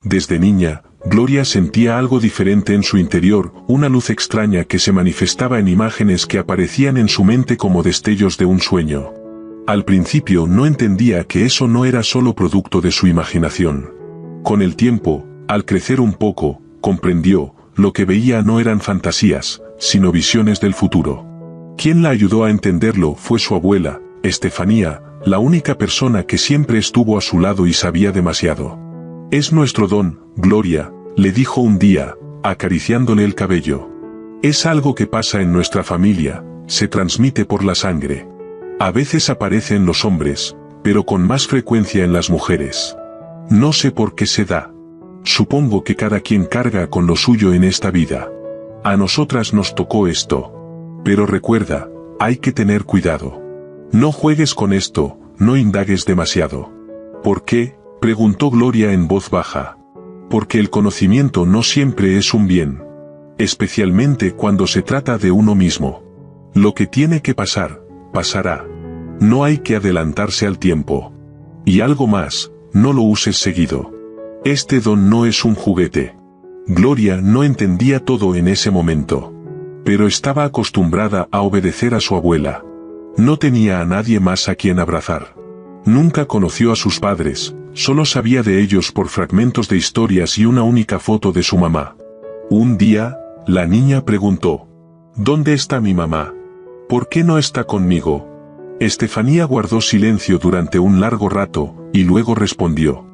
Desde niña, Gloria sentía algo diferente en su interior, una luz extraña que se manifestaba en imágenes que aparecían en su mente como destellos de un sueño. Al principio no entendía que eso no era solo producto de su imaginación. Con el tiempo, al crecer un poco, comprendió, lo que veía no eran fantasías, sino visiones del futuro. Quien la ayudó a entenderlo fue su abuela, Estefanía, la única persona que siempre estuvo a su lado y sabía demasiado. «Es nuestro don, Gloria», le dijo un día, acariciándole el cabello. «Es algo que pasa en nuestra familia, se transmite por la sangre. A veces aparece en los hombres, pero con más frecuencia en las mujeres. No sé por qué se da. Supongo que cada quien carga con lo suyo en esta vida. A nosotras nos tocó esto. Pero recuerda, hay que tener cuidado. No juegues con esto, no indagues demasiado». «¿Por qué?», preguntó Gloria en voz baja. «Porque el conocimiento no siempre es un bien. Especialmente cuando se trata de uno mismo. Lo que tiene que pasar, pasará. No hay que adelantarse al tiempo. Y algo más, no lo uses seguido. Este don no es un juguete». Gloria no entendía todo en ese momento. Pero estaba acostumbrada a obedecer a su abuela. No tenía a nadie más a quien abrazar. Nunca conoció a sus padres, solo sabía de ellos por fragmentos de historias y una única foto de su mamá. Un día, la niña preguntó: «¿Dónde está mi mamá? ¿Por qué no está conmigo?». Estefanía guardó silencio durante un largo rato, y luego respondió: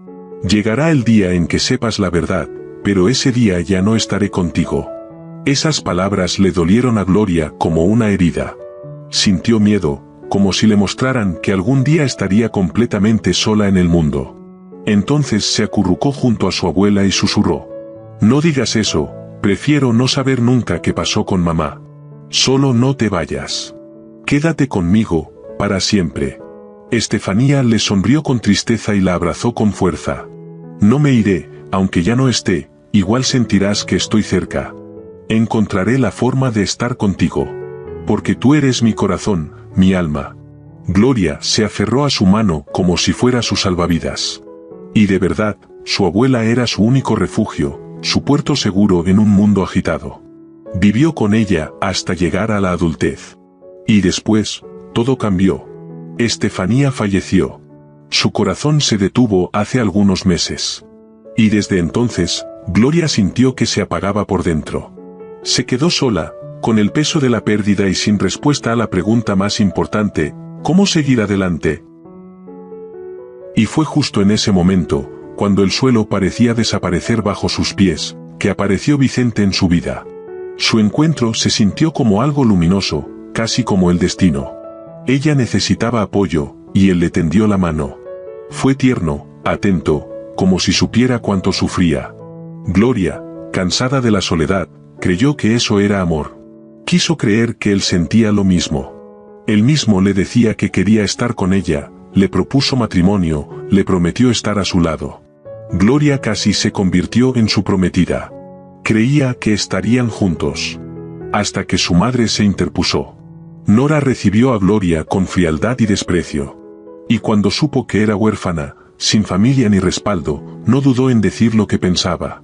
«Llegará el día en que sepas la verdad, pero ese día ya no estaré contigo». Esas palabras le dolieron a Gloria como una herida. Sintió miedo, como si le mostraran que algún día estaría completamente sola en el mundo. Entonces se acurrucó junto a su abuela y susurró: «No digas eso, prefiero no saber nunca qué pasó con mamá. Solo no te vayas. Quédate conmigo, para siempre». Estefanía le sonrió con tristeza y la abrazó con fuerza. «No me iré, aunque ya no esté, igual sentirás que estoy cerca. Encontraré la forma de estar contigo. Porque tú eres mi corazón, mi alma». Gloria se aferró a su mano como si fuera su salvavidas. Y de verdad, su abuela era su único refugio, su puerto seguro en un mundo agitado. Vivió con ella hasta llegar a la adultez. Y después, todo cambió. Estefanía falleció. Su corazón se detuvo hace algunos meses. Y desde entonces, Gloria sintió que se apagaba por dentro. Se quedó sola, con el peso de la pérdida y sin respuesta a la pregunta más importante: ¿cómo seguir adelante? Y fue justo en ese momento, cuando el suelo parecía desaparecer bajo sus pies, que apareció Vicente en su vida. Su encuentro se sintió como algo luminoso, casi como el destino. Ella necesitaba apoyo, y él le tendió la mano. Fue tierno, atento, como si supiera cuánto sufría. Gloria, cansada de la soledad, creyó que eso era amor. Quiso creer que él sentía lo mismo. Él mismo le decía que quería estar con ella, le propuso matrimonio, le prometió estar a su lado. Gloria casi se convirtió en su prometida. Creía que estarían juntos. Hasta que su madre se interpuso. Nora recibió a Gloria con frialdad y desprecio. Y cuando supo que era huérfana, sin familia ni respaldo, no dudó en decir lo que pensaba.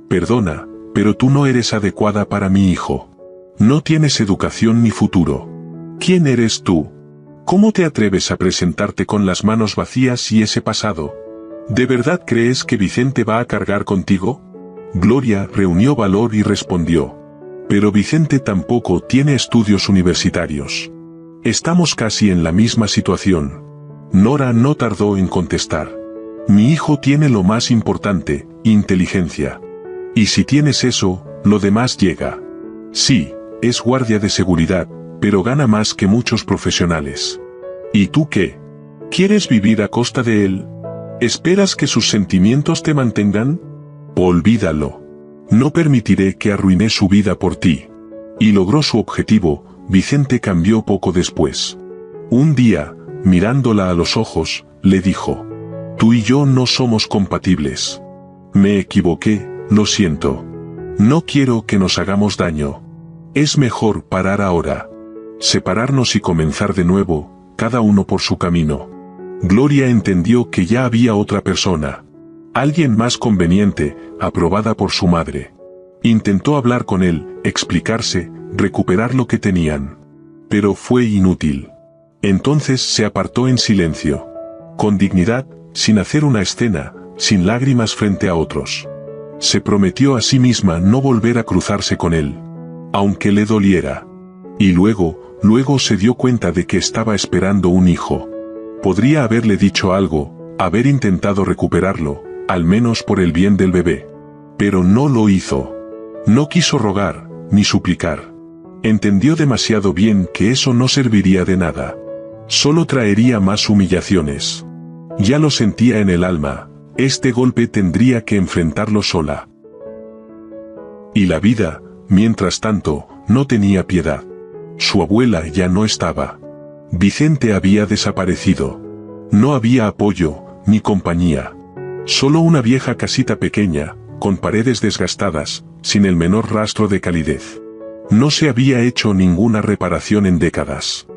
«Perdona, pero tú no eres adecuada para mi hijo. No tienes educación ni futuro. ¿Quién eres tú? ¿Cómo te atreves a presentarte con las manos vacías y ese pasado? ¿De verdad crees que Vicente va a cargar contigo?». Gloria reunió valor y respondió: «Pero Vicente tampoco tiene estudios universitarios. Estamos casi en la misma situación». Nora no tardó en contestar: «Mi hijo tiene lo más importante, inteligencia. Y si tienes eso, lo demás llega. Sí, es guardia de seguridad, pero gana más que muchos profesionales. ¿Y tú qué? ¿Quieres vivir a costa de él? ¿Esperas que sus sentimientos te mantengan? Olvídalo. No permitiré que arruine su vida por ti». Y logró su objetivo. Vicente cambió poco después. Un día, mirándola a los ojos, le dijo: «Tú y yo no somos compatibles. Me equivoqué, lo siento. No quiero que nos hagamos daño. Es mejor parar ahora. Separarnos y comenzar de nuevo, cada uno por su camino». Gloria entendió que ya había otra persona. Alguien más conveniente, aprobada por su madre. Intentó hablar con él, explicarse, recuperar lo que tenían. Pero fue inútil. Entonces se apartó en silencio. Con dignidad, sin hacer una escena, sin lágrimas frente a otros. Se prometió a sí misma no volver a cruzarse con él. Aunque le doliera. Y luego se dio cuenta de que estaba esperando un hijo. Podría haberle dicho algo, haber intentado recuperarlo, al menos por el bien del bebé. Pero no lo hizo. No quiso rogar, ni suplicar. Entendió demasiado bien que eso no serviría de nada. Solo traería más humillaciones. Ya lo sentía en el alma, este golpe tendría que enfrentarlo sola. Y la vida, mientras tanto, no tenía piedad. Su abuela ya no estaba. Vicente había desaparecido. No había apoyo, ni compañía. Solo una vieja casita pequeña, con paredes desgastadas, sin el menor rastro de calidez. No se había hecho ninguna reparación en décadas.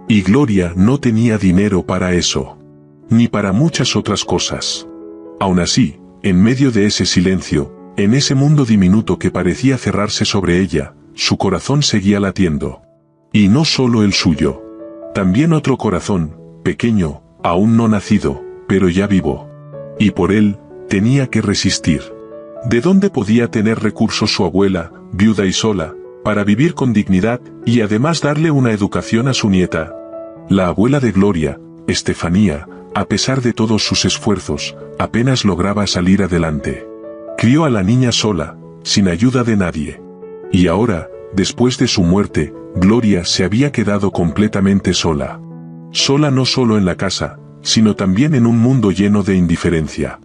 Y Gloria no tenía dinero para eso. Ni para muchas otras cosas. Aún así, en medio de ese silencio, en ese mundo diminuto que parecía cerrarse sobre ella, su corazón seguía latiendo. Y no solo el suyo. También otro corazón, pequeño, aún no nacido, pero ya vivo. Y por él, tenía que resistir. ¿De dónde podía tener recursos su abuela, viuda y sola, para vivir con dignidad, y además darle una educación a su nieta? La abuela de Gloria, Estefanía, a pesar de todos sus esfuerzos, apenas lograba salir adelante. Crió a la niña sola, sin ayuda de nadie. Y ahora, después de su muerte, Gloria se había quedado completamente sola. Sola no solo en la casa, sino también en un mundo lleno de indiferencia.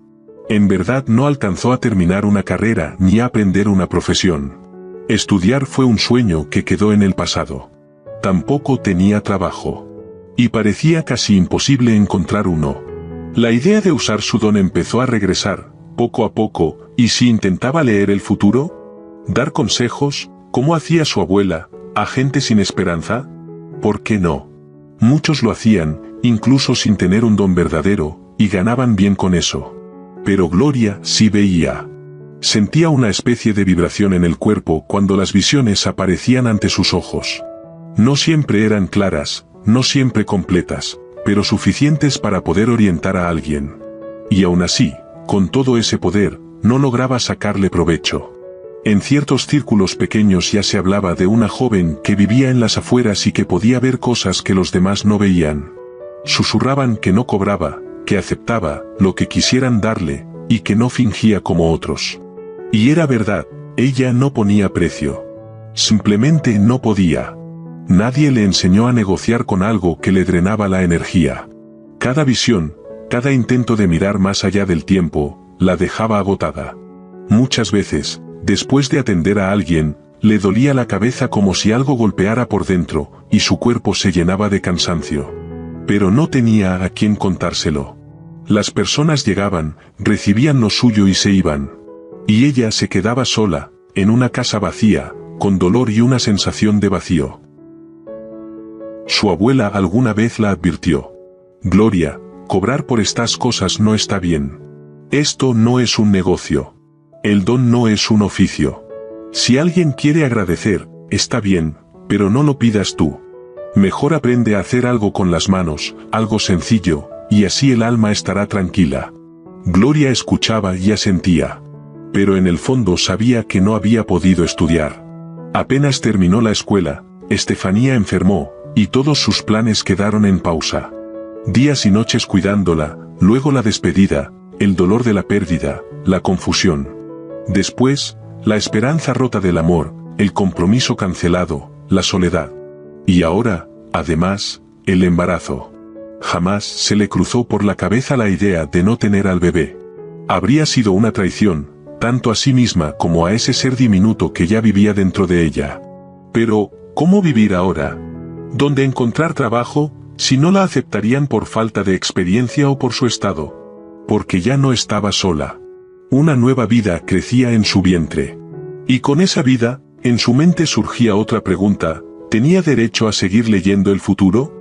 En verdad no alcanzó a terminar una carrera ni a aprender una profesión. Estudiar fue un sueño que quedó en el pasado. Tampoco tenía trabajo. Y parecía casi imposible encontrar uno. La idea de usar su don empezó a regresar, poco a poco, y si intentaba leer el futuro, dar consejos, como hacía su abuela, a gente sin esperanza, ¿por qué no? Muchos lo hacían, incluso sin tener un don verdadero, y ganaban bien con eso. Pero Gloria sí veía. Sentía una especie de vibración en el cuerpo cuando las visiones aparecían ante sus ojos. No siempre eran claras, no siempre completas, pero suficientes para poder orientar a alguien. Y aún así, con todo ese poder, no lograba sacarle provecho. En ciertos círculos pequeños ya se hablaba de una joven que vivía en las afueras y que podía ver cosas que los demás no veían. Susurraban que no cobraba, que aceptaba lo que quisieran darle, y que no fingía como otros. Y era verdad, ella no ponía precio. Simplemente no podía. Nadie le enseñó a negociar con algo que le drenaba la energía. Cada visión, cada intento de mirar más allá del tiempo, la dejaba agotada. Muchas veces, después de atender a alguien, le dolía la cabeza como si algo golpeara por dentro, y su cuerpo se llenaba de cansancio. Pero no tenía a quién contárselo. Las personas llegaban, recibían lo suyo y se iban. Y ella se quedaba sola, en una casa vacía, con dolor y una sensación de vacío. Su abuela alguna vez la advirtió. Gloria, cobrar por estas cosas no está bien. Esto no es un negocio. El don no es un oficio. Si alguien quiere agradecer, está bien, pero no lo pidas tú. Mejor aprende a hacer algo con las manos, algo sencillo, y así el alma estará tranquila. Gloria escuchaba y asentía. Pero en el fondo sabía que no había podido estudiar. Apenas terminó la escuela, Estefanía enfermó, y todos sus planes quedaron en pausa. Días y noches cuidándola, luego la despedida, el dolor de la pérdida, la confusión. Después, la esperanza rota del amor, el compromiso cancelado, la soledad. Y ahora, además, el embarazo. Jamás se le cruzó por la cabeza la idea de no tener al bebé. Habría sido una traición, tanto a sí misma como a ese ser diminuto que ya vivía dentro de ella. Pero, ¿cómo vivir ahora? ¿Dónde encontrar trabajo, si no la aceptarían por falta de experiencia o por su estado? Porque ya no estaba sola. Una nueva vida crecía en su vientre. Y con esa vida, en su mente surgía otra pregunta: ¿tenía derecho a seguir leyendo el futuro?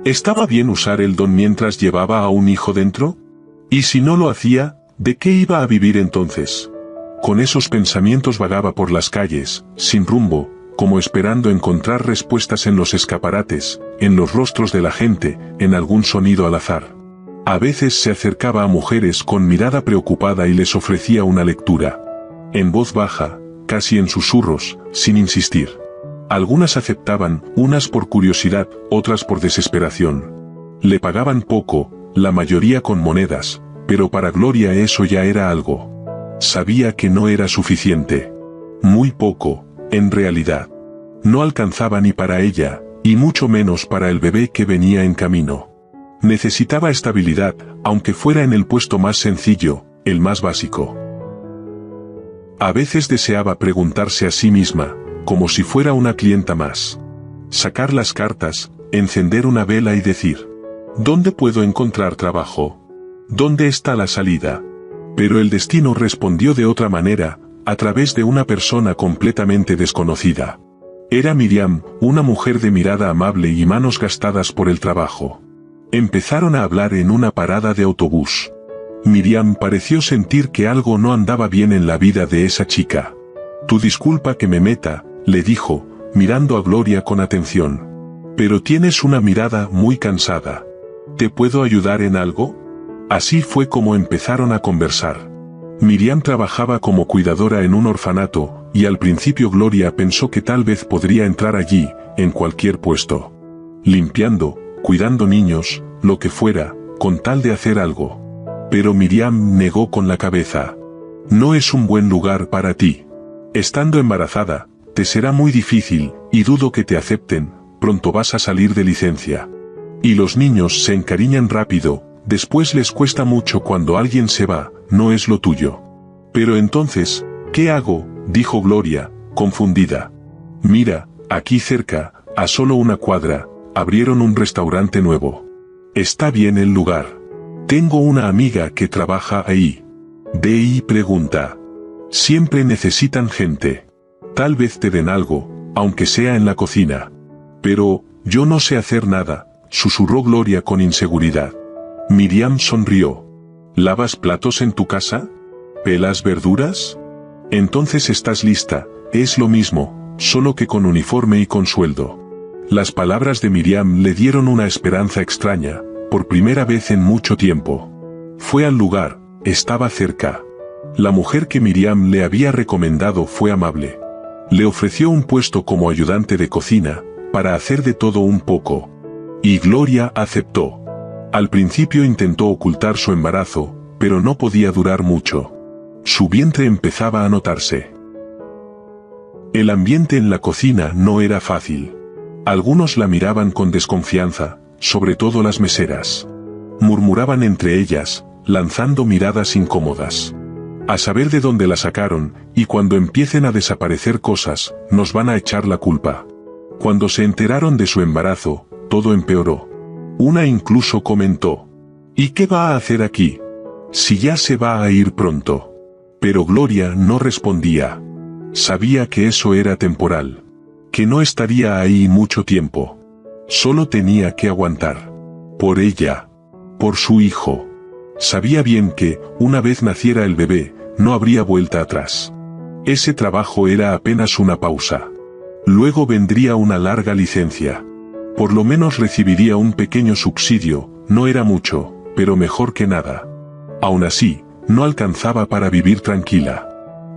¿Estaba bien usar el don mientras llevaba a un hijo dentro? Y si no lo hacía, ¿De qué iba a vivir entonces? Con esos pensamientos vagaba por las calles, sin rumbo, como esperando encontrar respuestas en los escaparates, en los rostros de la gente, en algún sonido al azar. A veces se acercaba a mujeres con mirada preocupada y les ofrecía una lectura. En voz baja, casi en susurros, sin insistir. Algunas aceptaban, unas por curiosidad, otras por desesperación. Le pagaban poco, la mayoría con monedas, pero para Gloria eso ya era algo. Sabía que no era suficiente. Muy poco, en realidad. No alcanzaba ni para ella, y mucho menos para el bebé que venía en camino. Necesitaba estabilidad, aunque fuera en el puesto más sencillo, el más básico. A veces deseaba preguntarse a sí misma, como si fuera una clienta más. Sacar las cartas, encender una vela y decir: ¿dónde puedo encontrar trabajo? ¿Dónde está la salida? Pero el destino respondió de otra manera, a través de una persona completamente desconocida. Era Miriam, una mujer de mirada amable y manos gastadas por el trabajo. Empezaron a hablar en una parada de autobús. Miriam pareció sentir que algo no andaba bien en la vida de esa chica. «Tu disculpa que me meta», le dijo, mirando a Gloria con atención. «Pero tienes una mirada muy cansada. ¿Te puedo ayudar en algo?» Así fue como empezaron a conversar. Miriam trabajaba como cuidadora en un orfanato, y al principio Gloria pensó que tal vez podría entrar allí, en cualquier puesto. Limpiando, cuidando niños, lo que fuera, con tal de hacer algo. Pero Miriam negó con la cabeza. «No es un buen lugar para ti. Estando embarazada, te será muy difícil, y dudo que te acepten, pronto vas a salir de licencia. Y los niños se encariñan rápido, después les cuesta mucho cuando alguien se va, no es lo tuyo». «Pero entonces, ¿qué hago?», dijo Gloria, confundida. «Mira, aquí cerca, a solo una cuadra, abrieron un restaurante nuevo. Está bien el lugar. Tengo una amiga que trabaja ahí. Ve y pregunta. Siempre necesitan gente. Tal vez te den algo, aunque sea en la cocina». «Pero, yo no sé hacer nada», susurró Gloria con inseguridad. Miriam sonrió. «¿Lavas platos en tu casa? ¿Pelas verduras? Entonces estás lista, es lo mismo, solo que con uniforme y con sueldo». Las palabras de Miriam le dieron una esperanza extraña, por primera vez en mucho tiempo. Fue al lugar, estaba cerca. La mujer que Miriam le había recomendado fue amable. Le ofreció un puesto como ayudante de cocina, para hacer de todo un poco. Y Gloria aceptó. Al principio intentó ocultar su embarazo, pero no podía durar mucho. Su vientre empezaba a notarse. El ambiente en la cocina no era fácil. Algunos la miraban con desconfianza, sobre todo las meseras. Murmuraban entre ellas, lanzando miradas incómodas. A saber de dónde la sacaron, y cuando empiecen a desaparecer cosas, nos van a echar la culpa. Cuando se enteraron de su embarazo, todo empeoró. Una incluso comentó: «¿Y qué va a hacer aquí? Si ya se va a ir pronto». Pero Gloria no respondía. Sabía que eso era temporal. Que no estaría ahí mucho tiempo. Solo tenía que aguantar. Por ella. Por su hijo. Sabía bien que, una vez naciera el bebé, no habría vuelta atrás. Ese trabajo era apenas una pausa. Luego vendría una larga licencia. Por lo menos recibiría un pequeño subsidio, no era mucho, pero mejor que nada. Aún así, no alcanzaba para vivir tranquila.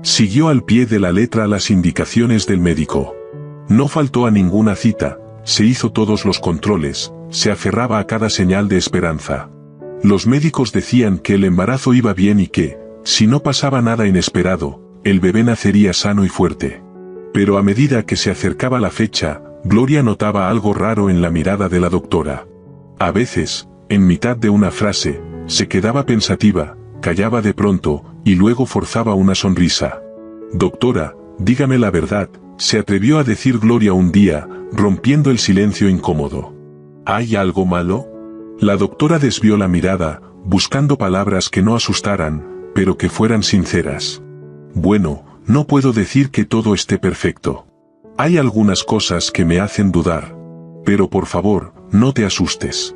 Siguió al pie de la letra las indicaciones del médico. No faltó a ninguna cita, se hizo todos los controles, se aferraba a cada señal de esperanza. Los médicos decían que el embarazo iba bien y que, si no pasaba nada inesperado, el bebé nacería sano y fuerte. Pero a medida que se acercaba la fecha, Gloria notaba algo raro en la mirada de la doctora. A veces, en mitad de una frase, se quedaba pensativa, callaba de pronto, y luego forzaba una sonrisa. «Doctora, dígame la verdad», se atrevió a decir Gloria un día, rompiendo el silencio incómodo. «¿Hay algo malo?». La doctora desvió la mirada, buscando palabras que no asustaran, pero que fueran sinceras. «Bueno, no puedo decir que todo esté perfecto. Hay algunas cosas que me hacen dudar. Pero por favor, no te asustes.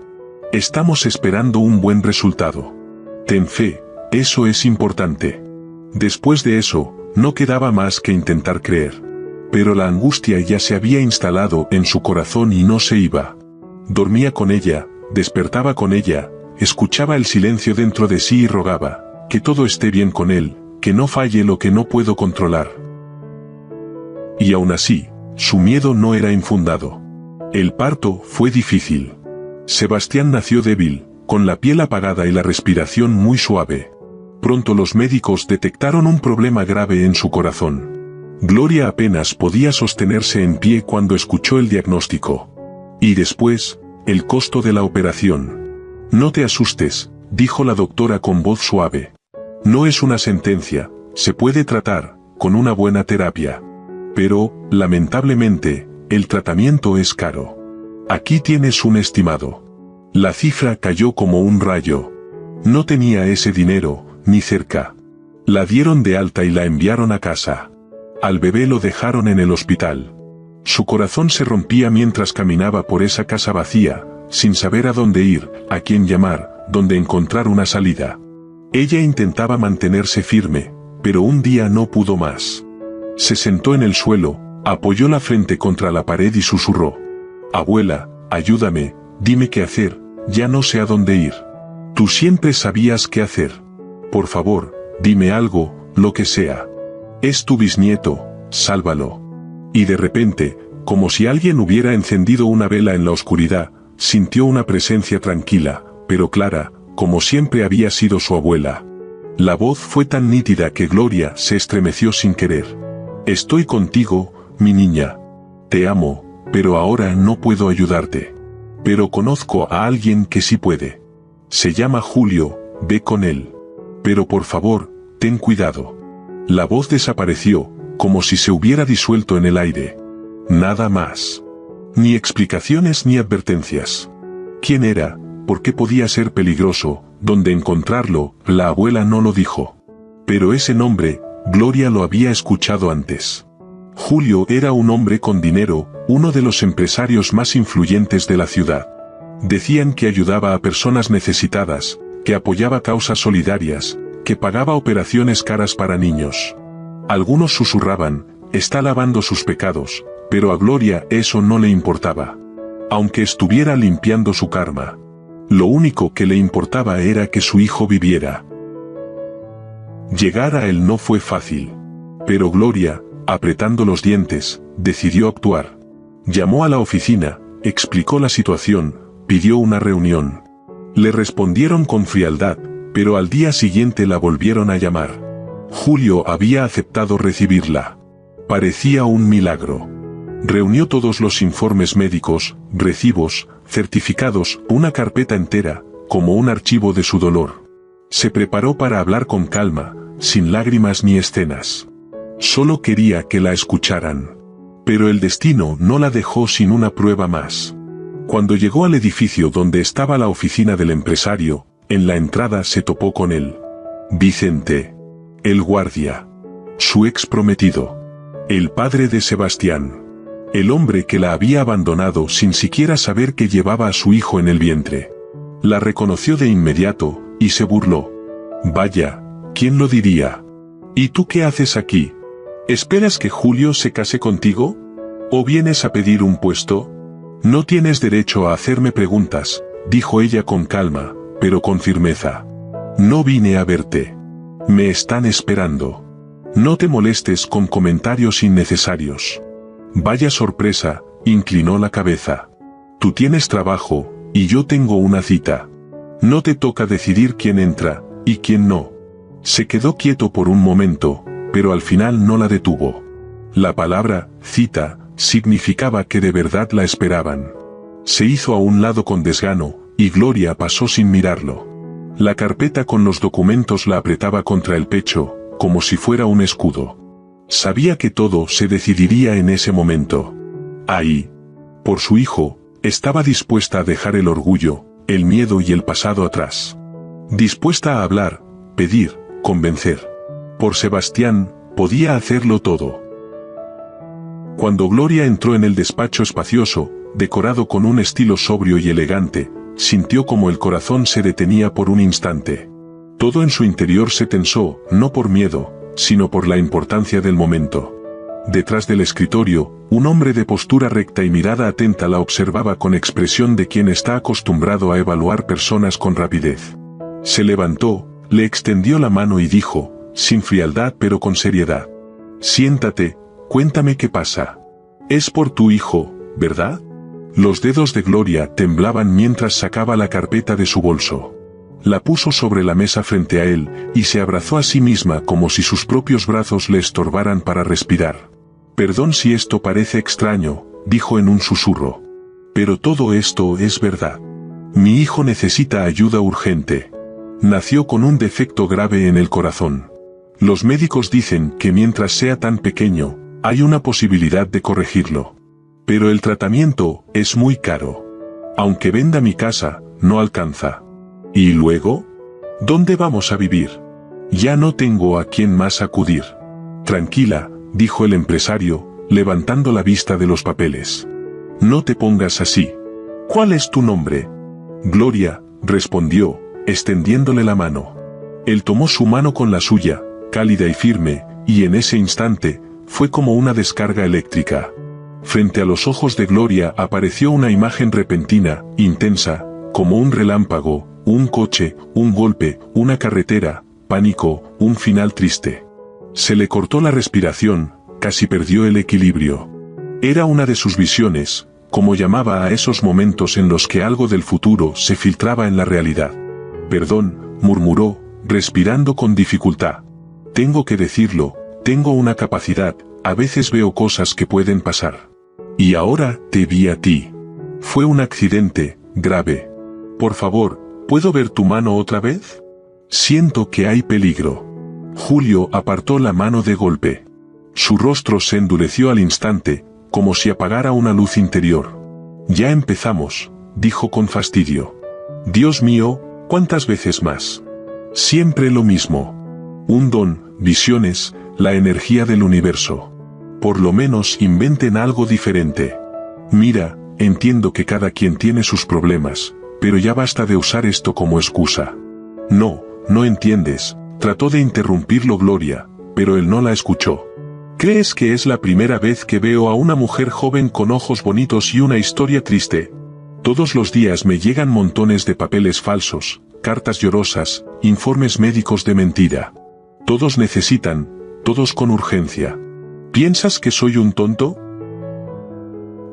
Estamos esperando un buen resultado. Ten fe, Eso es importante. Después de eso, no quedaba más que intentar creer. Pero la angustia ya se había instalado en su corazón y no se iba. Dormía con ella, despertaba con ella, escuchaba el silencio dentro de sí y rogaba, que todo esté bien con él, que no falle lo que no puedo controlar. Y aún así, su miedo no era infundado. El parto fue difícil. Sebastián nació débil, con la piel apagada y la respiración muy suave. Pronto los médicos detectaron un problema grave en su corazón. Gloria apenas podía sostenerse en pie cuando escuchó el diagnóstico. Y después, el costo de la operación. No te asustes, dijo la doctora con voz suave. No es una sentencia, se puede tratar, con una buena terapia. Pero, lamentablemente, el tratamiento es caro. Aquí tienes un estimado. La cifra cayó como un rayo. No tenía ese dinero, ni cerca. La dieron de alta y la enviaron a casa. Al bebé lo dejaron en el hospital. Su corazón se rompía mientras caminaba por esa casa vacía, sin saber a dónde ir, a quién llamar, dónde encontrar una salida. Ella intentaba mantenerse firme, pero un día no pudo más. Se sentó en el suelo, apoyó la frente contra la pared y susurró. Abuela, ayúdame, dime qué hacer, ya no sé a dónde ir. Tú siempre sabías qué hacer. Por favor, dime algo, lo que sea. Es tu bisnieto, sálvalo. Y de repente, como si alguien hubiera encendido una vela en la oscuridad, sintió una presencia tranquila, pero clara, como siempre había sido su abuela. La voz fue tan nítida que Gloria se estremeció sin querer. Estoy contigo, mi niña. Te amo, pero ahora no puedo ayudarte. Pero conozco a alguien que sí puede. Se llama Julio, ve con él. Pero por favor, ten cuidado. La voz desapareció, como si se hubiera disuelto en el aire. Nada más. Ni explicaciones ni advertencias. ¿Quién era? ¿Por qué podía ser peligroso? ¿Dónde encontrarlo? La abuela no lo dijo. Pero ese nombre, Gloria lo había escuchado antes. Julio era un hombre con dinero, uno de los empresarios más influyentes de la ciudad. Decían que ayudaba a personas necesitadas, que apoyaba causas solidarias, que pagaba operaciones caras para niños. Algunos susurraban, está lavando sus pecados, pero a Gloria eso no le importaba. Aunque estuviera limpiando su karma. Lo único que le importaba era que su hijo viviera. Llegar a él no fue fácil. Pero Gloria, apretando los dientes, decidió actuar. Llamó a la oficina, explicó la situación, pidió una reunión. Le respondieron con frialdad, pero al día siguiente la volvieron a llamar. Julio había aceptado recibirla. Parecía un milagro. Reunió todos los informes médicos, recibos, certificados, una carpeta entera, como un archivo de su dolor. Se preparó para hablar con calma, sin lágrimas ni escenas. Solo quería que la escucharan. Pero el destino no la dejó sin una prueba más. Cuando llegó al edificio donde estaba la oficina del empresario, en la entrada se topó con él. Vicente. El guardia. Su ex prometido. El padre de Sebastián. El hombre que la había abandonado sin siquiera saber que llevaba a su hijo en el vientre. La reconoció de inmediato, y se burló. Vaya, ¿quién lo diría? ¿Y tú qué haces aquí? ¿Esperas que Julio se case contigo? ¿O vienes a pedir un puesto? No tienes derecho a hacerme preguntas, dijo ella con calma, pero con firmeza. No vine a verte. Me están esperando. No te molestes con comentarios innecesarios. Vaya sorpresa, inclinó la cabeza. Tú tienes trabajo, y yo tengo una cita. No te toca decidir quién entra, y quién no. Se quedó quieto por un momento, pero al final no la detuvo. La palabra, cita, significaba que de verdad la esperaban. Se hizo a un lado con desgano, y Gloria pasó sin mirarlo. La carpeta con los documentos la apretaba contra el pecho, como si fuera un escudo. Sabía que todo se decidiría en ese momento. Ahí. Por su hijo, estaba dispuesta a dejar el orgullo, el miedo y el pasado atrás. Dispuesta a hablar, pedir, convencer. Por Sebastián, podía hacerlo todo. Cuando Gloria entró en el despacho espacioso, decorado con un estilo sobrio y elegante, sintió como el corazón se detenía por un instante. Todo en su interior se tensó, no por miedo, sino por la importancia del momento. Detrás del escritorio, un hombre de postura recta y mirada atenta la observaba con expresión de quien está acostumbrado a evaluar personas con rapidez. Se levantó, le extendió la mano y dijo, sin frialdad pero con seriedad: «Siéntate, cuéntame qué pasa. Es por tu hijo, ¿verdad?». Los dedos de Gloria temblaban mientras sacaba la carpeta de su bolso. La puso sobre la mesa frente a él, y se abrazó a sí misma como si sus propios brazos le estorbaran para respirar. «Perdón si esto parece extraño», dijo en un susurro. «Pero todo esto es verdad. Mi hijo necesita ayuda urgente. Nació con un defecto grave en el corazón. Los médicos dicen que mientras sea tan pequeño, hay una posibilidad de corregirlo. Pero el tratamiento es muy caro. Aunque venda mi casa, no alcanza. ¿Y luego? ¿Dónde vamos a vivir? Ya no tengo a quién más acudir». «Tranquila», dijo el empresario, levantando la vista de los papeles. «No te pongas así. ¿Cuál es tu nombre?». «Gloria», respondió, extendiéndole la mano. Él tomó su mano con la suya, cálida y firme, y en ese instante, fue como una descarga eléctrica. Frente a los ojos de Gloria apareció una imagen repentina, intensa, como un relámpago, un coche, un golpe, una carretera, pánico, un final triste. Se le cortó la respiración, casi perdió el equilibrio. Era una de sus visiones, como llamaba a esos momentos en los que algo del futuro se filtraba en la realidad. «Perdón», murmuró, respirando con dificultad. «Tengo que decirlo, tengo una capacidad, a veces veo cosas que pueden pasar. Y ahora te vi a ti. Fue un accidente, grave. Por favor, ¿puedo ver tu mano otra vez? Siento que hay peligro». Julio apartó la mano de golpe. Su rostro se endureció al instante, como si apagara una luz interior. «Ya empezamos», dijo con fastidio. «Dios mío, ¿cuántas veces más? Siempre lo mismo. Un don, visiones, la energía del universo. Por lo menos inventen algo diferente. Mira, entiendo que cada quien tiene sus problemas, pero ya basta de usar esto como excusa». «No, no entiendes», trató de interrumpirlo Gloria, pero él no la escuchó. «¿Crees que es la primera vez que veo a una mujer joven con ojos bonitos y una historia triste? Todos los días me llegan montones de papeles falsos, cartas llorosas, informes médicos de mentira. Todos necesitan, todos con urgencia. ¿Piensas que soy un tonto?».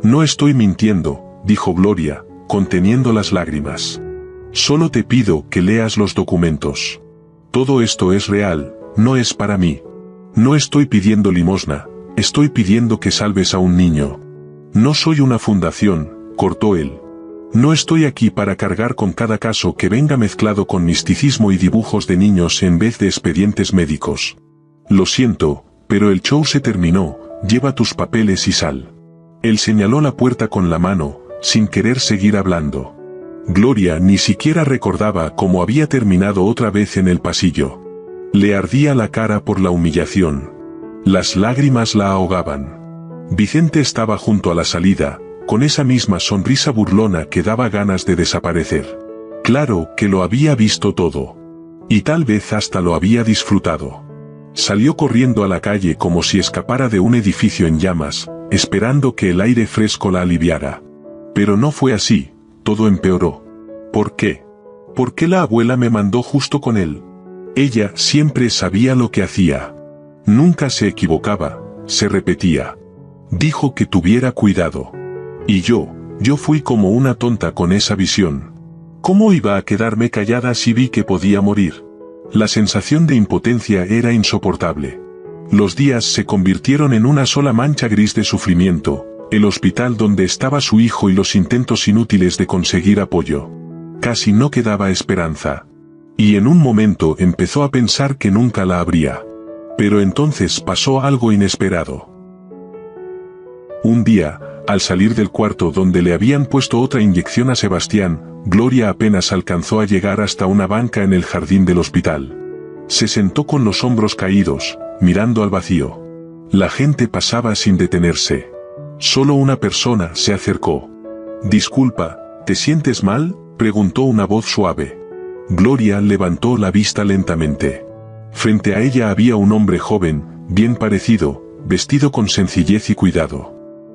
«No estoy mintiendo», dijo Gloria, conteniendo las lágrimas. «Solo te pido que leas los documentos. Todo esto es real, no es para mí. No estoy pidiendo limosna, estoy pidiendo que salves a un niño. No soy una fundación», cortó él. «No estoy aquí para cargar con cada caso que venga mezclado con misticismo y dibujos de niños en vez de expedientes médicos. Lo siento, pero el show se terminó, lleva tus papeles y sal». Él señaló la puerta con la mano, sin querer seguir hablando. Gloria ni siquiera recordaba cómo había terminado otra vez en el pasillo. Le ardía la cara por la humillación. Las lágrimas la ahogaban. Vicente estaba junto a la salida, con esa misma sonrisa burlona que daba ganas de desaparecer. Claro que lo había visto todo. Y tal vez hasta lo había disfrutado. Salió corriendo a la calle como si escapara de un edificio en llamas, esperando que el aire fresco la aliviara. Pero no fue así, todo empeoró. ¿Por qué? ¿Por qué la abuela me mandó justo con él? Ella siempre sabía lo que hacía. Nunca se equivocaba, se repetía. Dijo que tuviera cuidado. Y yo fui como una tonta con esa visión. ¿Cómo iba a quedarme callada si vi que podía morir? La sensación de impotencia era insoportable. Los días se convirtieron en una sola mancha gris de sufrimiento, el hospital donde estaba su hijo y los intentos inútiles de conseguir apoyo. Casi no quedaba esperanza. Y en un momento empezó a pensar que nunca la habría. Pero entonces pasó algo inesperado. Un día, al salir del cuarto donde le habían puesto otra inyección a Sebastián, Gloria apenas alcanzó a llegar hasta una banca en el jardín del hospital. Se sentó con los hombros caídos, mirando al vacío. La gente pasaba sin detenerse. Solo una persona se acercó. «Disculpa, ¿te sientes mal?», preguntó una voz suave. Gloria levantó la vista lentamente. Frente a ella había un hombre joven, bien parecido, vestido con sencillez y cuidado.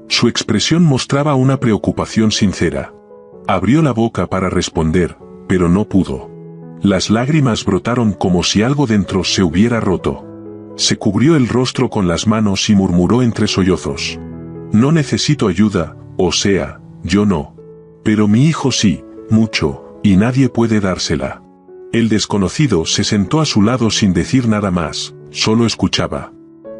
Su expresión mostraba una preocupación sincera. Abrió la boca para responder, pero no pudo. Las lágrimas brotaron como si algo dentro se hubiera roto. Se cubrió el rostro con las manos y murmuró entre sollozos: no necesito ayuda, o sea, yo no. Pero mi hijo sí, mucho, y nadie puede dársela. El desconocido se sentó a su lado sin decir nada más, solo escuchaba.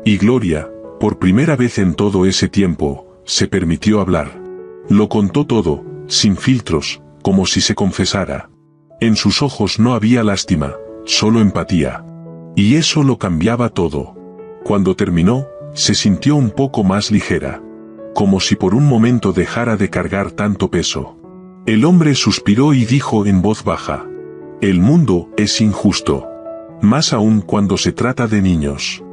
Y Gloria, por primera vez en todo ese tiempo, se permitió hablar. Lo contó todo, sin filtros, como si se confesara. En sus ojos no había lástima, solo empatía. Y eso lo cambiaba todo. Cuando terminó, se sintió un poco más ligera. Como si por un momento dejara de cargar tanto peso. El hombre suspiró y dijo en voz baja: el mundo es injusto. Más aún cuando se trata de niños.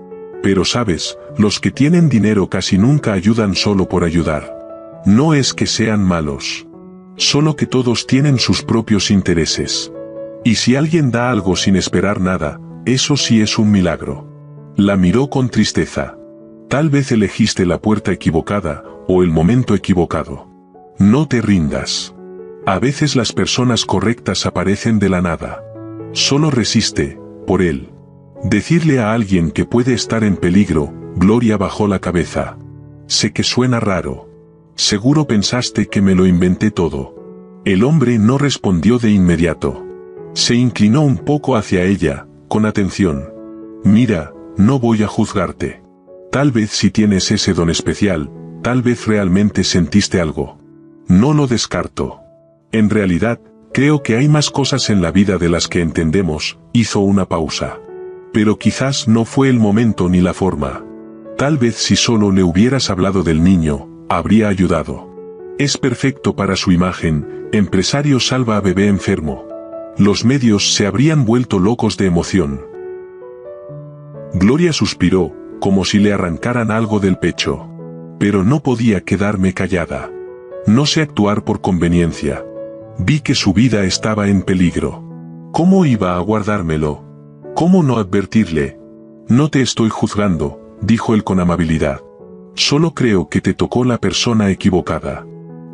Pero sabes, los que tienen dinero casi nunca ayudan solo por ayudar. No es que sean malos. Solo que todos tienen sus propios intereses. Y si alguien da algo sin esperar nada, eso sí es un milagro. La miró con tristeza. Tal vez elegiste la puerta equivocada, o el momento equivocado. No te rindas. A veces las personas correctas aparecen de la nada. Solo resiste, por él. Decirle a alguien que puede estar en peligro, Gloria bajó la cabeza. Sé que suena raro. Seguro pensaste que me lo inventé todo. El hombre no respondió de inmediato. Se inclinó un poco hacia ella, con atención. Mira, no voy a juzgarte. Tal vez si tienes ese don especial, tal vez realmente sentiste algo. No lo descarto. En realidad, creo que hay más cosas en la vida de las que entendemos. Hizo una pausa. Pero quizás no fue el momento ni la forma. Tal vez si solo le hubieras hablado del niño, habría ayudado. Es perfecto para su imagen, empresario salva a bebé enfermo. Los medios se habrían vuelto locos de emoción. Gloria suspiró, como si le arrancaran algo del pecho. Pero no podía quedarme callada. No sé actuar por conveniencia. Vi que su vida estaba en peligro. ¿Cómo iba a guardármelo? ¿Cómo no advertirle? No te estoy juzgando, dijo él con amabilidad. Solo creo que te tocó la persona equivocada.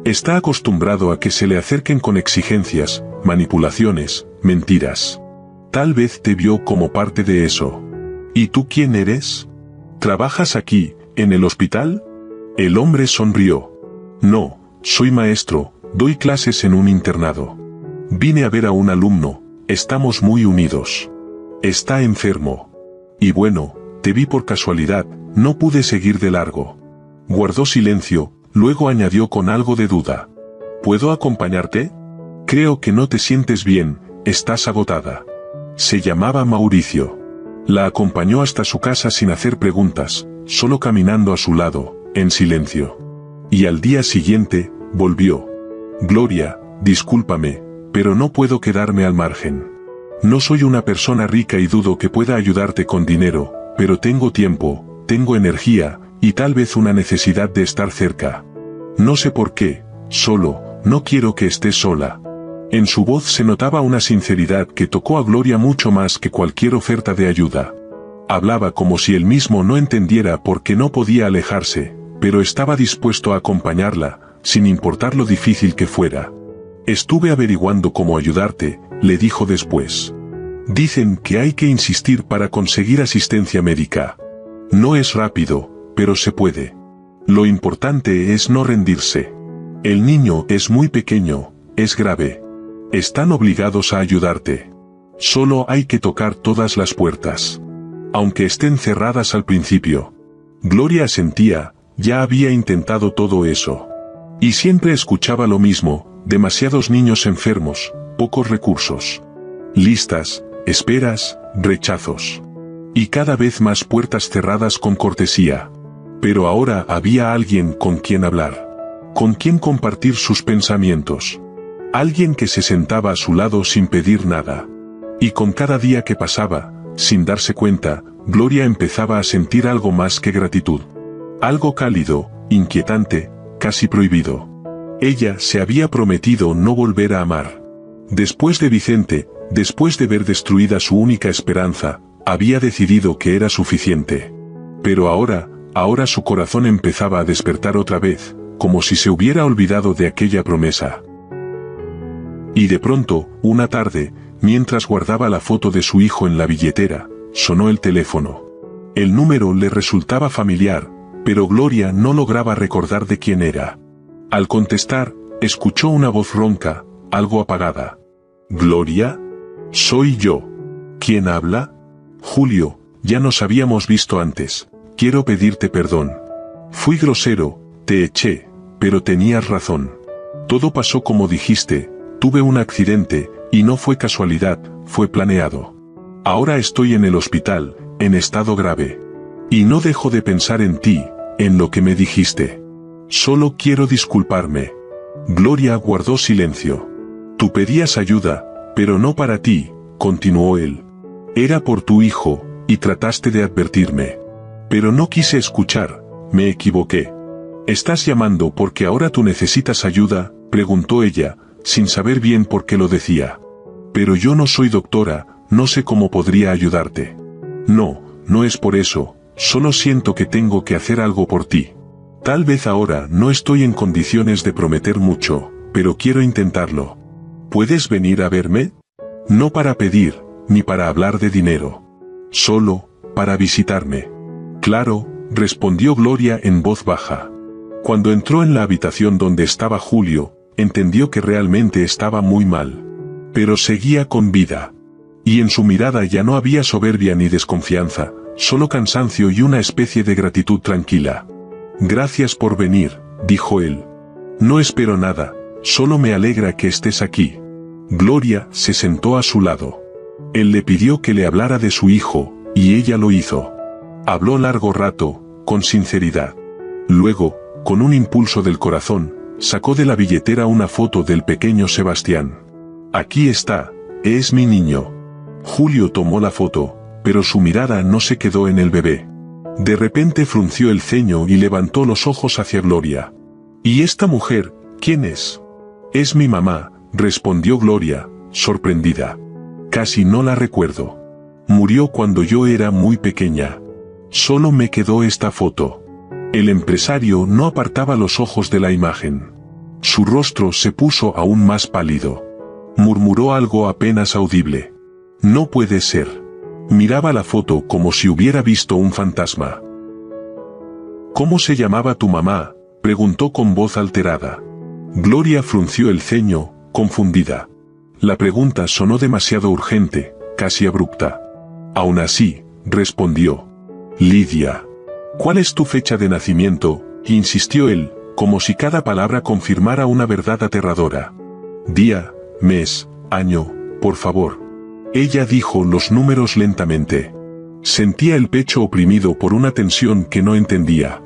Está acostumbrado a que se le acerquen con exigencias, manipulaciones, mentiras. Tal vez te vio como parte de eso. ¿Y tú quién eres? ¿Trabajas aquí, en el hospital? El hombre sonrió. No, soy maestro, doy clases en un internado. Vine a ver a un alumno, estamos muy unidos. Está enfermo. Y bueno, te vi por casualidad, no pude seguir de largo. Guardó silencio, luego añadió con algo de duda. ¿Puedo acompañarte? Creo que no te sientes bien, estás agotada. Se llamaba Mauricio. La acompañó hasta su casa sin hacer preguntas, solo caminando a su lado, en silencio. Y al día siguiente, volvió. Gloria, discúlpame, pero no puedo quedarme al margen. No soy una persona rica y dudo que pueda ayudarte con dinero, pero tengo tiempo, tengo energía, y tal vez una necesidad de estar cerca. No sé por qué, solo, no quiero que estés sola. En su voz se notaba una sinceridad que tocó a Gloria mucho más que cualquier oferta de ayuda. Hablaba como si él mismo no entendiera por qué no podía alejarse, pero estaba dispuesto a acompañarla, sin importar lo difícil que fuera. Estuve averiguando cómo ayudarte, le dijo después. Dicen que hay que insistir para conseguir asistencia médica. No es rápido, pero se puede. Lo importante es no rendirse. El niño es muy pequeño, es grave. Están obligados a ayudarte. Solo hay que tocar todas las puertas. Aunque estén cerradas al principio. Gloria asentía, ya había intentado todo eso. Y siempre escuchaba lo mismo, demasiados niños enfermos, pocos recursos. Listas, esperas, rechazos. Y cada vez más puertas cerradas con cortesía. Pero ahora había alguien con quien hablar. Con quien compartir sus pensamientos. Alguien que se sentaba a su lado sin pedir nada. Y con cada día que pasaba, sin darse cuenta, Gloria empezaba a sentir algo más que gratitud. Algo cálido, inquietante, casi prohibido. Ella se había prometido no volver a amar. Después de Vicente, Después de ver destruida su única esperanza, había decidido que era suficiente. Pero ahora su corazón empezaba a despertar otra vez, como si se hubiera olvidado de aquella promesa. Y de pronto, una tarde, mientras guardaba la foto de su hijo en la billetera, sonó el teléfono. El número le resultaba familiar, pero Gloria no lograba recordar de quién era. Al contestar, escuchó una voz ronca, algo apagada. «¿Gloria? Soy yo. ¿Quién habla?» «Julio, ya nos habíamos visto antes. Quiero pedirte perdón. Fui grosero, te eché, pero tenías razón. Todo pasó como dijiste, tuve un accidente, y no fue casualidad, fue planeado. Ahora estoy en el hospital, en estado grave. Y no dejo de pensar en ti, en lo que me dijiste. Solo quiero disculparme». Gloria guardó silencio. «Tú pedías ayuda, pero no para ti», continuó él. «Era por tu hijo, y trataste de advertirme. Pero no quise escuchar, me equivoqué». «¿Estás llamando porque ahora tú necesitas ayuda?», preguntó ella, sin saber bien por qué lo decía. «Pero yo no soy doctora, no sé cómo podría ayudarte». «No, no es por eso, solo siento que tengo que hacer algo por ti. Tal vez ahora no estoy en condiciones de prometer mucho, pero quiero intentarlo. ¿Puedes venir a verme? No para pedir, ni para hablar de dinero. Solo, para visitarme». «Claro», respondió Gloria en voz baja. Cuando entró en la habitación donde estaba Julio, entendió que realmente estaba muy mal. Pero seguía con vida. Y en su mirada ya no había soberbia ni desconfianza, solo cansancio y una especie de gratitud tranquila. «Gracias por venir», dijo él. «No espero nada, solo me alegra que estés aquí». Gloria se sentó a su lado. Él le pidió que le hablara de su hijo, y ella lo hizo. Habló largo rato, con sinceridad. Luego, con un impulso del corazón, sacó de la billetera una foto del pequeño Sebastián. «Aquí está, es mi niño». Julio tomó la foto, pero su mirada no se quedó en el bebé. De repente frunció el ceño y levantó los ojos hacia Gloria. «¿Y esta mujer, quién es?» «Es mi mamá», respondió Gloria, sorprendida. «Casi no la recuerdo. Murió cuando yo era muy pequeña. Solo me quedó esta foto». El empresario no apartaba los ojos de la imagen. Su rostro se puso aún más pálido. Murmuró algo apenas audible. «No puede ser». Miraba la foto como si hubiera visto un fantasma. «¿Cómo se llamaba tu mamá?», preguntó con voz alterada. Gloria frunció el ceño, confundida. La pregunta sonó demasiado urgente, casi abrupta. «Aún así», respondió. «Lidia». «¿Cuál es tu fecha de nacimiento?», insistió él, como si cada palabra confirmara una verdad aterradora. «Día, mes, año, por favor». Ella dijo los números lentamente. Sentía el pecho oprimido por una tensión que no entendía.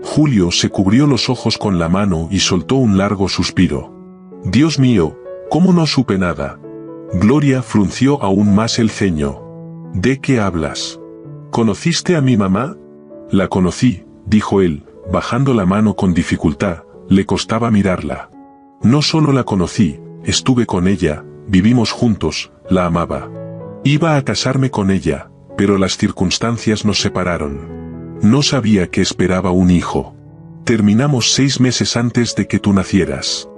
Julio se cubrió los ojos con la mano y soltó un largo suspiro. «Dios mío, ¿cómo no supe nada?». Gloria frunció aún más el ceño. «¿De qué hablas? ¿Conociste a mi mamá?». «La conocí», dijo él, bajando la mano con dificultad, le costaba mirarla. «No solo la conocí, estuve con ella, vivimos juntos, la amaba. Iba a casarme con ella, pero las circunstancias nos separaron. No sabía que esperaba un hijo. Terminamos 6 meses antes de que tú nacieras.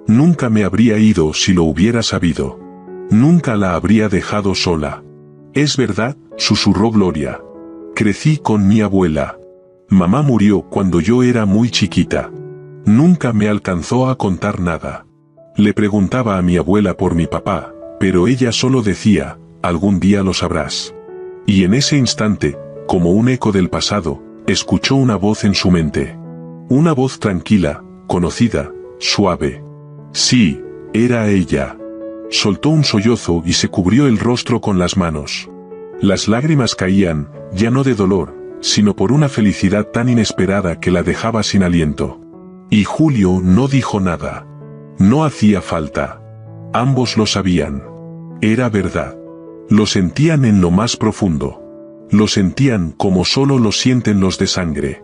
Nunca me habría ido si lo hubiera sabido. Nunca la habría dejado sola». «Es verdad», susurró Gloria. «Crecí con mi abuela. Mamá murió cuando yo era muy chiquita. Nunca me alcanzó a contar nada. Le preguntaba a mi abuela por mi papá, pero ella solo decía, algún día lo sabrás». Y en ese instante, como un eco del pasado, escuchó una voz en su mente. Una voz tranquila, conocida, suave. Sí, era ella. Soltó un sollozo y se cubrió el rostro con las manos. Las lágrimas caían, ya no de dolor, sino por una felicidad tan inesperada que la dejaba sin aliento. Y Julio no dijo nada. No hacía falta. Ambos lo sabían. Era verdad. Lo sentían en lo más profundo. Lo sentían como solo lo sienten los de sangre.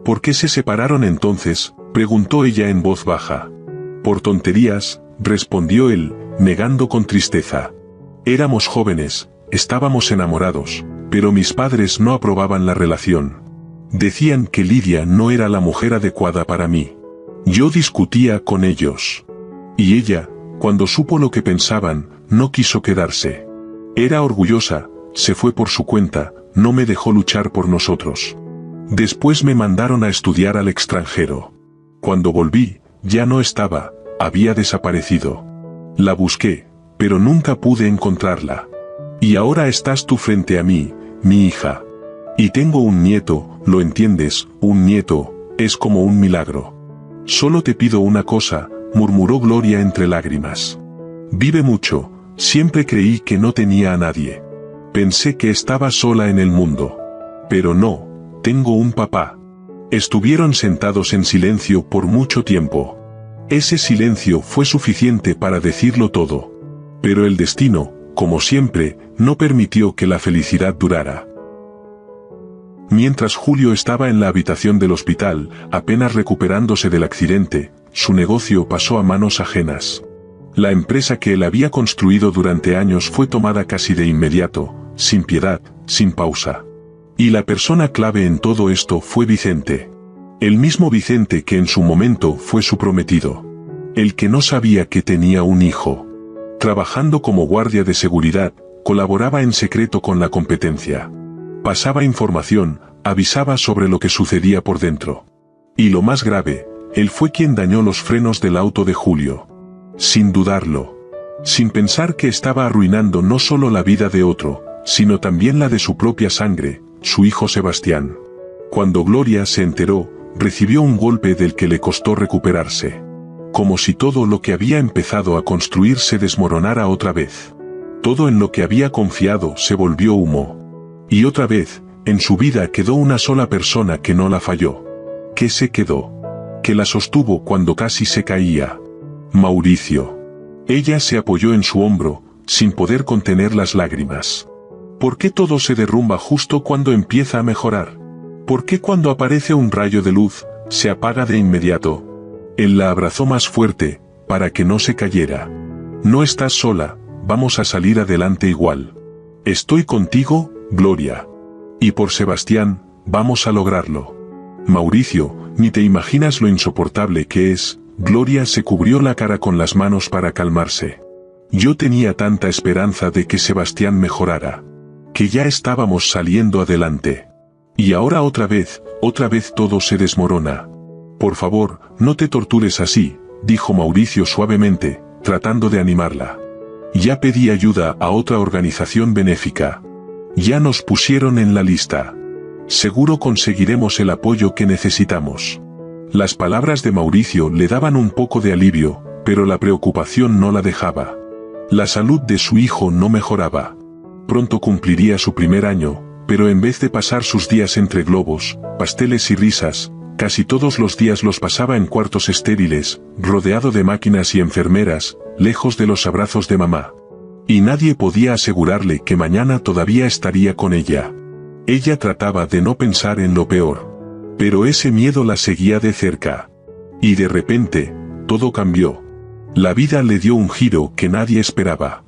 «¿Por qué se separaron entonces?», preguntó ella en voz baja. «Por tonterías», respondió él, negando con tristeza. Éramos jóvenes, estábamos enamorados, pero mis padres no aprobaban la relación. Decían que Lidia no era la mujer adecuada para mí. Yo discutía con ellos. Y ella, cuando supo lo que pensaban, no quiso quedarse. Era orgullosa, se fue por su cuenta, no me dejó luchar por nosotros. Después me mandaron a estudiar al extranjero. Cuando volví, ya no estaba, había desaparecido. La busqué, pero nunca pude encontrarla. Y ahora estás tú frente a mí, mi hija. Y tengo un nieto, ¿lo entiendes? Un nieto, es como un milagro. Solo te pido una cosa, murmuró Gloria entre lágrimas. Vive mucho, siempre creí que no tenía a nadie. Pensé que estaba sola en el mundo. Pero no, tengo un papá. Estuvieron sentados en silencio por mucho tiempo. Ese silencio fue suficiente para decirlo todo. Pero el destino, como siempre, no permitió que la felicidad durara. Mientras Julio estaba en la habitación del hospital, apenas recuperándose del accidente, su negocio pasó a manos ajenas. La empresa que él había construido durante años fue tomada casi de inmediato, sin piedad, sin pausa. Y la persona clave en todo esto fue Vicente. El mismo Vicente que en su momento fue su prometido. El que no sabía que tenía un hijo. Trabajando como guardia de seguridad, colaboraba en secreto con la competencia. Pasaba información, avisaba sobre lo que sucedía por dentro. Y lo más grave, él fue quien dañó los frenos del auto de Julio. Sin dudarlo. Sin pensar que estaba arruinando no solo la vida de otro, sino también la de su propia sangre, su hijo Sebastián. Cuando Gloria se enteró, recibió un golpe del que le costó recuperarse. Como si todo lo que había empezado a construir se desmoronara otra vez. Todo en lo que había confiado se volvió humo. Y otra vez, en su vida quedó una sola persona que no la falló. Que se quedó. Que la sostuvo cuando casi se caía. Mauricio. Ella se apoyó en su hombro, sin poder contener las lágrimas. ¿Por qué todo se derrumba justo cuando empieza a mejorar? ¿Por qué cuando aparece un rayo de luz, se apaga de inmediato? Él la abrazó más fuerte, para que no se cayera. No estás sola, vamos a salir adelante igual. Estoy contigo, Gloria. Y por Sebastián, vamos a lograrlo. Mauricio, ni te imaginas lo insoportable que es. Gloria se cubrió la cara con las manos para calmarse. Yo tenía tanta esperanza de que Sebastián mejorara. Que ya estábamos saliendo adelante. Y ahora otra vez todo se desmorona. Por favor, no te tortures así, dijo Mauricio suavemente, tratando de animarla. Ya pedí ayuda a otra organización benéfica. Ya nos pusieron en la lista. Seguro conseguiremos el apoyo que necesitamos. Las palabras de Mauricio le daban un poco de alivio, pero la preocupación no la dejaba. La salud de su hijo no mejoraba. Pronto cumpliría su primer año, pero en vez de pasar sus días entre globos, pasteles y risas, casi todos los días los pasaba en cuartos estériles, rodeado de máquinas y enfermeras, lejos de los abrazos de mamá. Y nadie podía asegurarle que mañana todavía estaría con ella. Ella trataba de no pensar en lo peor. Pero ese miedo la seguía de cerca. Y de repente, todo cambió. La vida le dio un giro que nadie esperaba.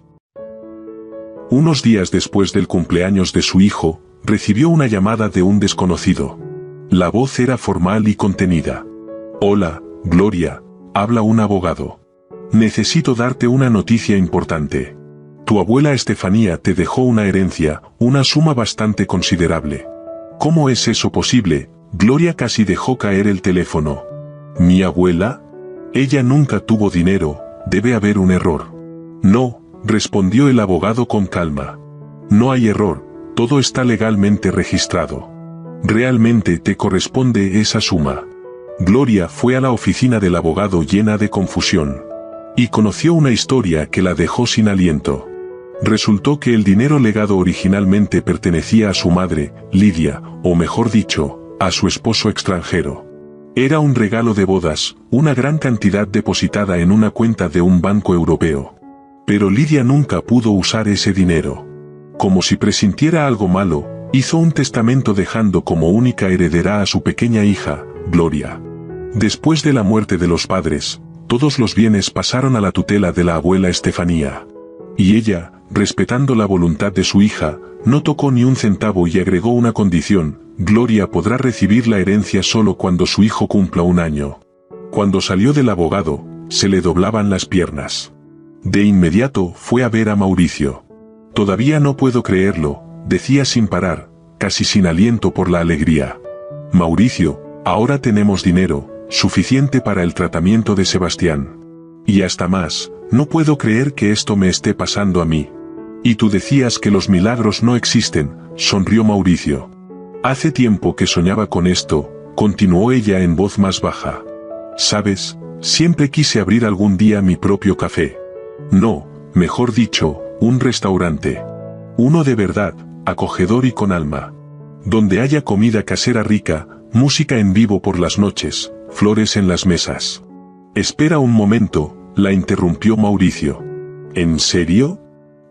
Unos días después del cumpleaños de su hijo, recibió una llamada de un desconocido. La voz era formal y contenida. Hola, Gloria, habla un abogado. Necesito darte una noticia importante. Tu abuela Estefanía te dejó una herencia, una suma bastante considerable. ¿Cómo es eso posible? Gloria casi dejó caer el teléfono. ¿Mi abuela? Ella nunca tuvo dinero, debe haber un error. No, respondió el abogado con calma. No hay error, todo está legalmente registrado. Realmente te corresponde esa suma. Gloria fue a la oficina del abogado llena de confusión. Y conoció una historia que la dejó sin aliento. Resultó que el dinero legado originalmente pertenecía a su madre, Lidia, o mejor dicho, a su esposo extranjero. Era un regalo de bodas, una gran cantidad depositada en una cuenta de un banco europeo. Pero Lidia nunca pudo usar ese dinero. Como si presintiera algo malo, hizo un testamento dejando como única heredera a su pequeña hija, Gloria. Después de la muerte de los padres, todos los bienes pasaron a la tutela de la abuela Estefanía. Y ella, respetando la voluntad de su hija, no tocó ni un centavo y agregó una condición: Gloria podrá recibir la herencia solo cuando su hijo cumpla 1 año. Cuando salió del abogado, se le doblaban las piernas. De inmediato fue a ver a Mauricio. Todavía no puedo creerlo, decía sin parar, casi sin aliento por la alegría. Mauricio, ahora tenemos dinero, suficiente para el tratamiento de Sebastián. Y hasta más, no puedo creer que esto me esté pasando a mí. Y tú decías que los milagros no existen, sonrió Mauricio. Hace tiempo que soñaba con esto, continuó ella en voz más baja. Sabes, siempre quise abrir algún día mi propio café. No, mejor dicho, un restaurante. Uno de verdad, acogedor y con alma. Donde haya comida casera rica, música en vivo por las noches, flores en las mesas. Espera un momento, la interrumpió Mauricio. ¿En serio?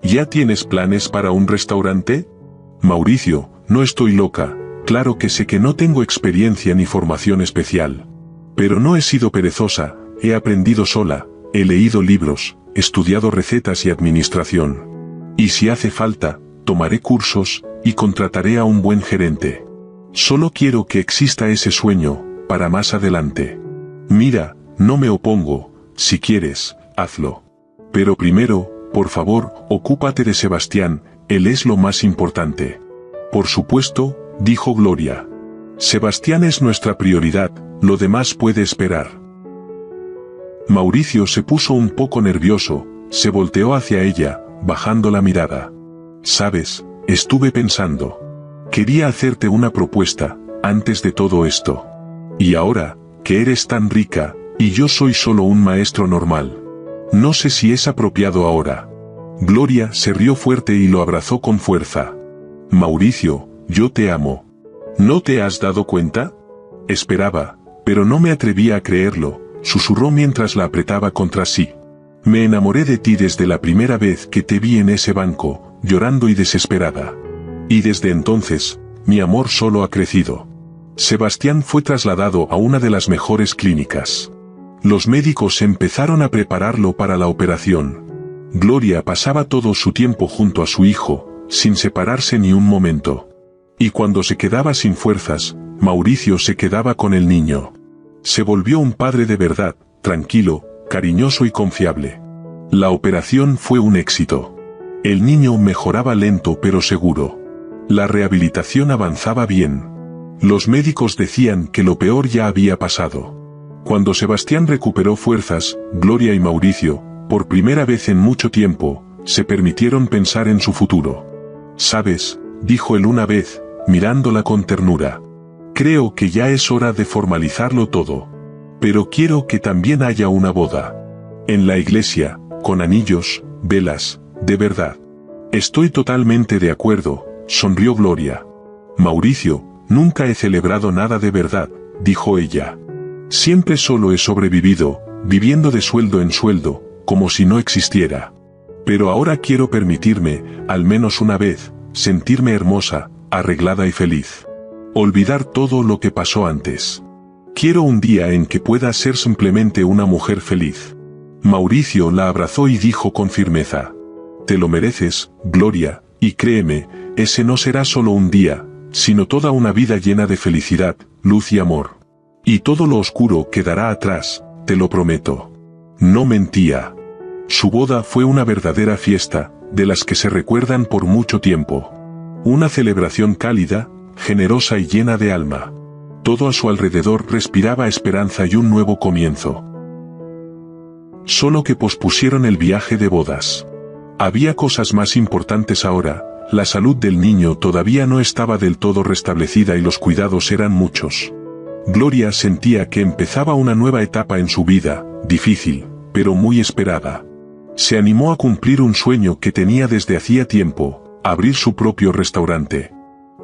¿Ya tienes planes para un restaurante? Mauricio, no estoy loca, claro que sé que no tengo experiencia ni formación especial. Pero no he sido perezosa, he aprendido sola, he leído libros, estudiado recetas y administración. Y si hace falta, tomaré cursos, y contrataré a un buen gerente. Solo quiero que exista ese sueño, para más adelante. Mira, no me opongo, si quieres, hazlo. Pero primero, por favor, ocúpate de Sebastián, él es lo más importante. Por supuesto, dijo Gloria. Sebastián es nuestra prioridad, lo demás puede esperar. Mauricio se puso un poco nervioso, se volteó hacia ella, bajando la mirada. Sabes, estuve pensando. Quería hacerte una propuesta, antes de todo esto. Y ahora, que eres tan rica, y yo soy solo un maestro normal. No sé si es apropiado ahora. Gloria se rió fuerte y lo abrazó con fuerza. Mauricio, yo te amo. ¿No te has dado cuenta? Esperaba, pero no me atrevía a creerlo, susurró mientras la apretaba contra sí. Me enamoré de ti desde la primera vez que te vi en ese banco, llorando y desesperada. Y desde entonces, mi amor solo ha crecido. Sebastián fue trasladado a una de las mejores clínicas. Los médicos empezaron a prepararlo para la operación. Gloria pasaba todo su tiempo junto a su hijo, sin separarse ni un momento. Y cuando se quedaba sin fuerzas, Mauricio se quedaba con el niño. Se volvió un padre de verdad, tranquilo, cariñoso y confiable. La operación fue un éxito. El niño mejoraba lento pero seguro. La rehabilitación avanzaba bien. Los médicos decían que lo peor ya había pasado. Cuando Sebastián recuperó fuerzas, Gloria y Mauricio, por primera vez en mucho tiempo, se permitieron pensar en su futuro. «Sabes», dijo él una vez, mirándola con ternura. «Creo que ya es hora de formalizarlo todo. Pero quiero que también haya una boda. En la iglesia, con anillos, velas, de verdad». «Estoy totalmente de acuerdo», sonrió Gloria. «Mauricio, nunca he celebrado nada de verdad», dijo ella. «Siempre solo he sobrevivido, viviendo de sueldo en sueldo, como si no existiera. Pero ahora quiero permitirme, al menos una vez, sentirme hermosa, arreglada y feliz. Olvidar todo lo que pasó antes. Quiero un día en que pueda ser simplemente una mujer feliz». Mauricio la abrazó y dijo con firmeza: «Te lo mereces, Gloria, y créeme, ese no será solo un día, sino toda una vida llena de felicidad, luz y amor. Y todo lo oscuro quedará atrás, te lo prometo». No mentía. Su boda fue una verdadera fiesta, de las que se recuerdan por mucho tiempo. Una celebración cálida, generosa y llena de alma. Todo a su alrededor respiraba esperanza y un nuevo comienzo. Solo que pospusieron el viaje de bodas. Había cosas más importantes ahora. La salud del niño todavía no estaba del todo restablecida y los cuidados eran muchos. Gloria sentía que empezaba una nueva etapa en su vida, difícil, pero muy esperada. Se animó a cumplir un sueño que tenía desde hacía tiempo: abrir su propio restaurante.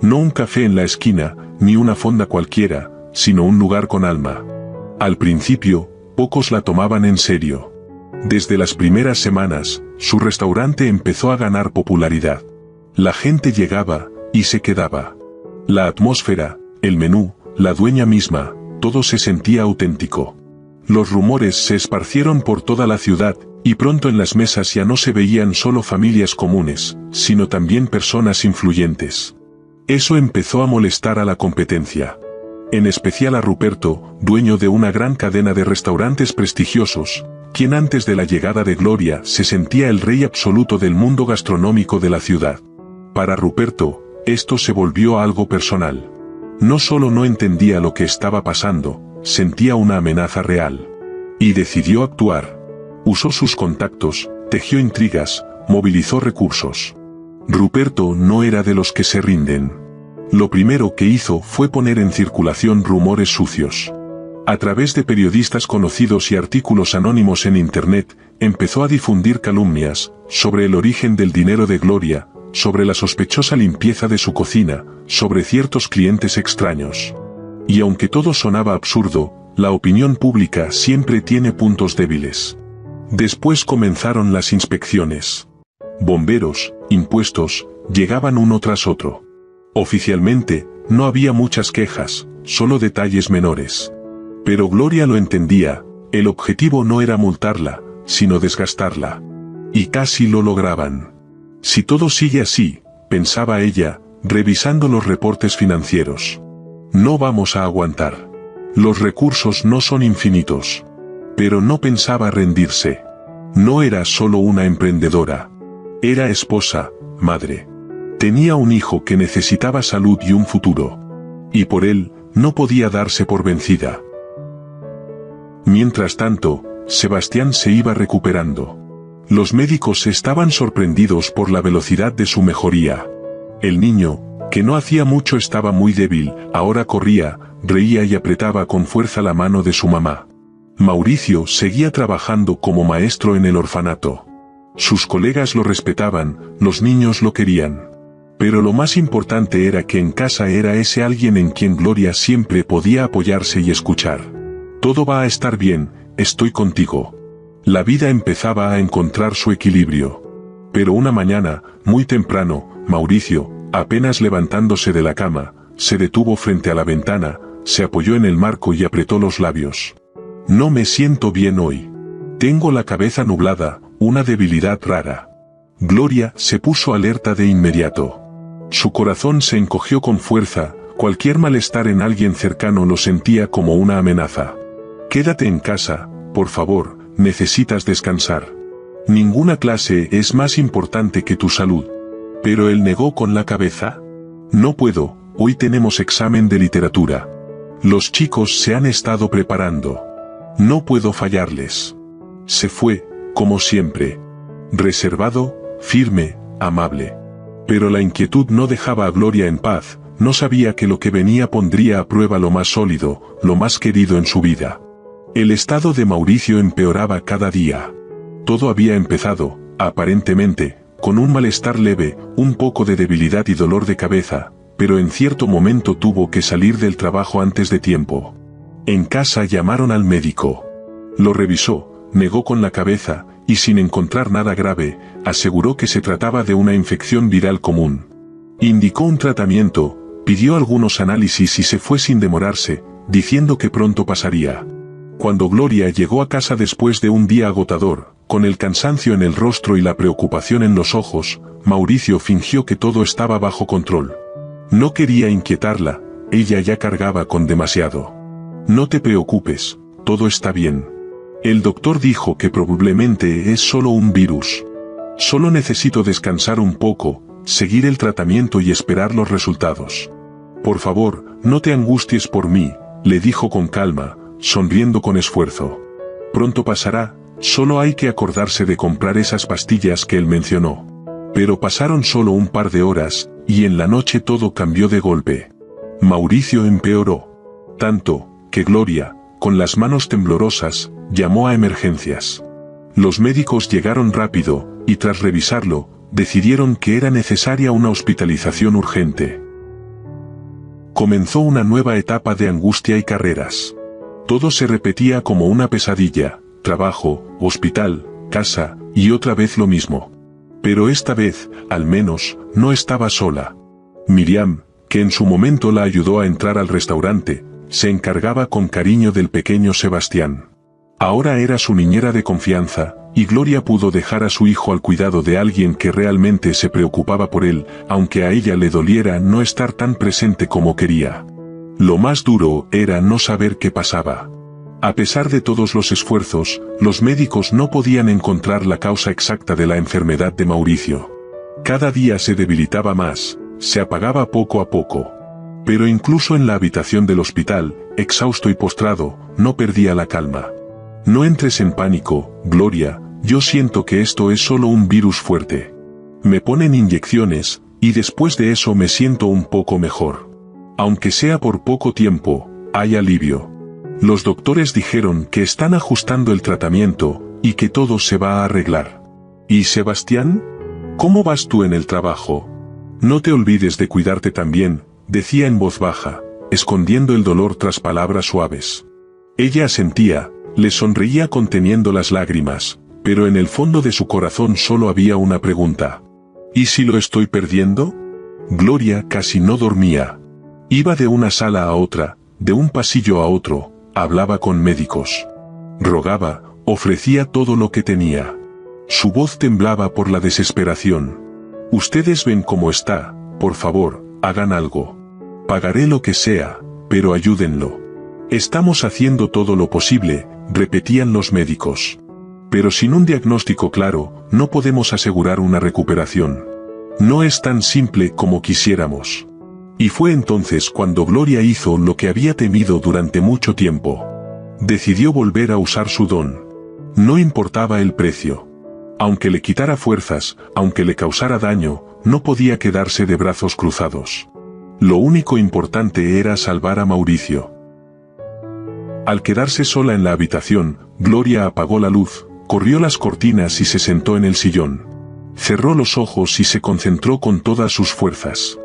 No un café en la esquina, ni una fonda cualquiera, sino un lugar con alma. Al principio, pocos la tomaban en serio. Desde las primeras semanas, su restaurante empezó a ganar popularidad. La gente llegaba, y se quedaba. La atmósfera, el menú, la dueña misma, todo se sentía auténtico. Los rumores se esparcieron por toda la ciudad, Y pronto en las mesas ya no se veían solo familias comunes, sino también personas influyentes. Eso empezó a molestar a la competencia. En especial a Ruperto, dueño de una gran cadena de restaurantes prestigiosos, quien antes de la llegada de Gloria se sentía el rey absoluto del mundo gastronómico de la ciudad. Para Ruperto, esto se volvió algo personal. No solo no entendía lo que estaba pasando, sentía una amenaza real. Y decidió actuar. Usó sus contactos, tejió intrigas, movilizó recursos. Ruperto no era de los que se rinden. Lo primero que hizo fue poner en circulación rumores sucios. A través de periodistas conocidos y artículos anónimos en Internet, empezó a difundir calumnias sobre el origen del dinero de Gloria, sobre la sospechosa limpieza de su cocina, sobre ciertos clientes extraños. Y aunque todo sonaba absurdo, la opinión pública siempre tiene puntos débiles. Después comenzaron las inspecciones. Bomberos, impuestos, llegaban uno tras otro. Oficialmente, no había muchas quejas, solo detalles menores. Pero Gloria lo entendía, el objetivo no era multarla, sino desgastarla. Y casi lo lograban. Si todo sigue así, pensaba ella, revisando los reportes financieros. No vamos a aguantar. Los recursos no son infinitos. Pero no pensaba rendirse. No era solo una emprendedora. Era esposa, madre. Tenía un hijo que necesitaba salud y un futuro. Y por él, no podía darse por vencida. Mientras tanto, Sebastián se iba recuperando. Los médicos estaban sorprendidos por la velocidad de su mejoría. El niño, que no hacía mucho estaba muy débil, ahora corría, reía y apretaba con fuerza la mano de su mamá. Mauricio seguía trabajando como maestro en el orfanato. Sus colegas lo respetaban, los niños lo querían. Pero lo más importante era que en casa era ese alguien en quien Gloria siempre podía apoyarse y escuchar. Todo va a estar bien, estoy contigo. La vida empezaba a encontrar su equilibrio. Pero una mañana, muy temprano, Mauricio, apenas levantándose de la cama, se detuvo frente a la ventana, se apoyó en el marco y apretó los labios. No me siento bien hoy. Tengo la cabeza nublada, una debilidad rara. Gloria se puso alerta de inmediato. Su corazón se encogió con fuerza, cualquier malestar en alguien cercano lo sentía como una amenaza. Quédate en casa, por favor, necesitas descansar. Ninguna clase es más importante que tu salud. Pero él negó con la cabeza. No puedo, hoy tenemos examen de literatura. Los chicos se han estado preparando. No puedo fallarles. Se fue, como siempre. Reservado, firme, amable. Pero la inquietud no dejaba a Gloria en paz, no sabía que lo que venía pondría a prueba lo más sólido, lo más querido en su vida. El estado de Mauricio empeoraba cada día. Todo había empezado, aparentemente, con un malestar leve, un poco de debilidad y dolor de cabeza, pero en cierto momento tuvo que salir del trabajo antes de tiempo. En casa llamaron al médico. Lo revisó, negó con la cabeza, y sin encontrar nada grave, aseguró que se trataba de una infección viral común. Indicó un tratamiento, pidió algunos análisis y se fue sin demorarse, diciendo que pronto pasaría. Cuando Gloria llegó a casa después de un día agotador, con el cansancio en el rostro y la preocupación en los ojos, Mauricio fingió que todo estaba bajo control. No quería inquietarla, ella ya cargaba con demasiado. No te preocupes, todo está bien. El doctor dijo que probablemente es solo un virus. Solo necesito descansar un poco, seguir el tratamiento y esperar los resultados. Por favor, no te angusties por mí, le dijo con calma, sonriendo con esfuerzo. Pronto pasará, solo hay que acordarse de comprar esas pastillas que él mencionó. Pero pasaron solo un par de horas, y en la noche todo cambió de golpe. Mauricio empeoró. Tanto, que Gloria, con las manos temblorosas, llamó a emergencias. Los médicos llegaron rápido, y tras revisarlo, decidieron que era necesaria una hospitalización urgente. Comenzó una nueva etapa de angustia y carreras. Todo se repetía como una pesadilla, trabajo, hospital, casa, y otra vez lo mismo. Pero esta vez, al menos, no estaba sola. Miriam, que en su momento la ayudó a entrar al restaurante, se encargaba con cariño del pequeño Sebastián. Ahora era su niñera de confianza, y Gloria pudo dejar a su hijo al cuidado de alguien que realmente se preocupaba por él, aunque a ella le doliera no estar tan presente como quería. Lo más duro era no saber qué pasaba. A pesar de todos los esfuerzos, los médicos no podían encontrar la causa exacta de la enfermedad de Mauricio. Cada día se debilitaba más, se apagaba poco a poco. Pero incluso en la habitación del hospital, exhausto y postrado, no perdía la calma. No entres en pánico, Gloria, yo siento que esto es solo un virus fuerte. Me ponen inyecciones, y después de eso me siento un poco mejor. Aunque sea por poco tiempo, hay alivio. Los doctores dijeron que están ajustando el tratamiento, y que todo se va a arreglar. ¿Y Sebastián? ¿Cómo vas tú en el trabajo? No te olvides de cuidarte también, decía en voz baja, escondiendo el dolor tras palabras suaves. Ella asentía, le sonreía conteniendo las lágrimas, pero en el fondo de su corazón solo había una pregunta. ¿Y si lo estoy perdiendo? Gloria casi no dormía. Iba de una sala a otra, de un pasillo a otro, hablaba con médicos. Rogaba, ofrecía todo lo que tenía. Su voz temblaba por la desesperación. Ustedes ven cómo está, por favor, hagan algo. Pagaré lo que sea, pero ayúdenlo. Estamos haciendo todo lo posible, repetían los médicos. Pero sin un diagnóstico claro, no podemos asegurar una recuperación. No es tan simple como quisiéramos. Y fue entonces cuando Gloria hizo lo que había temido durante mucho tiempo. Decidió volver a usar su don. No importaba el precio. Aunque le quitara fuerzas, aunque le causara daño, no podía quedarse de brazos cruzados. Lo único importante era salvar a Mauricio. Al quedarse sola en la habitación, Gloria apagó la luz, corrió las cortinas y se sentó en el sillón. Cerró los ojos y se concentró con todas sus fuerzas.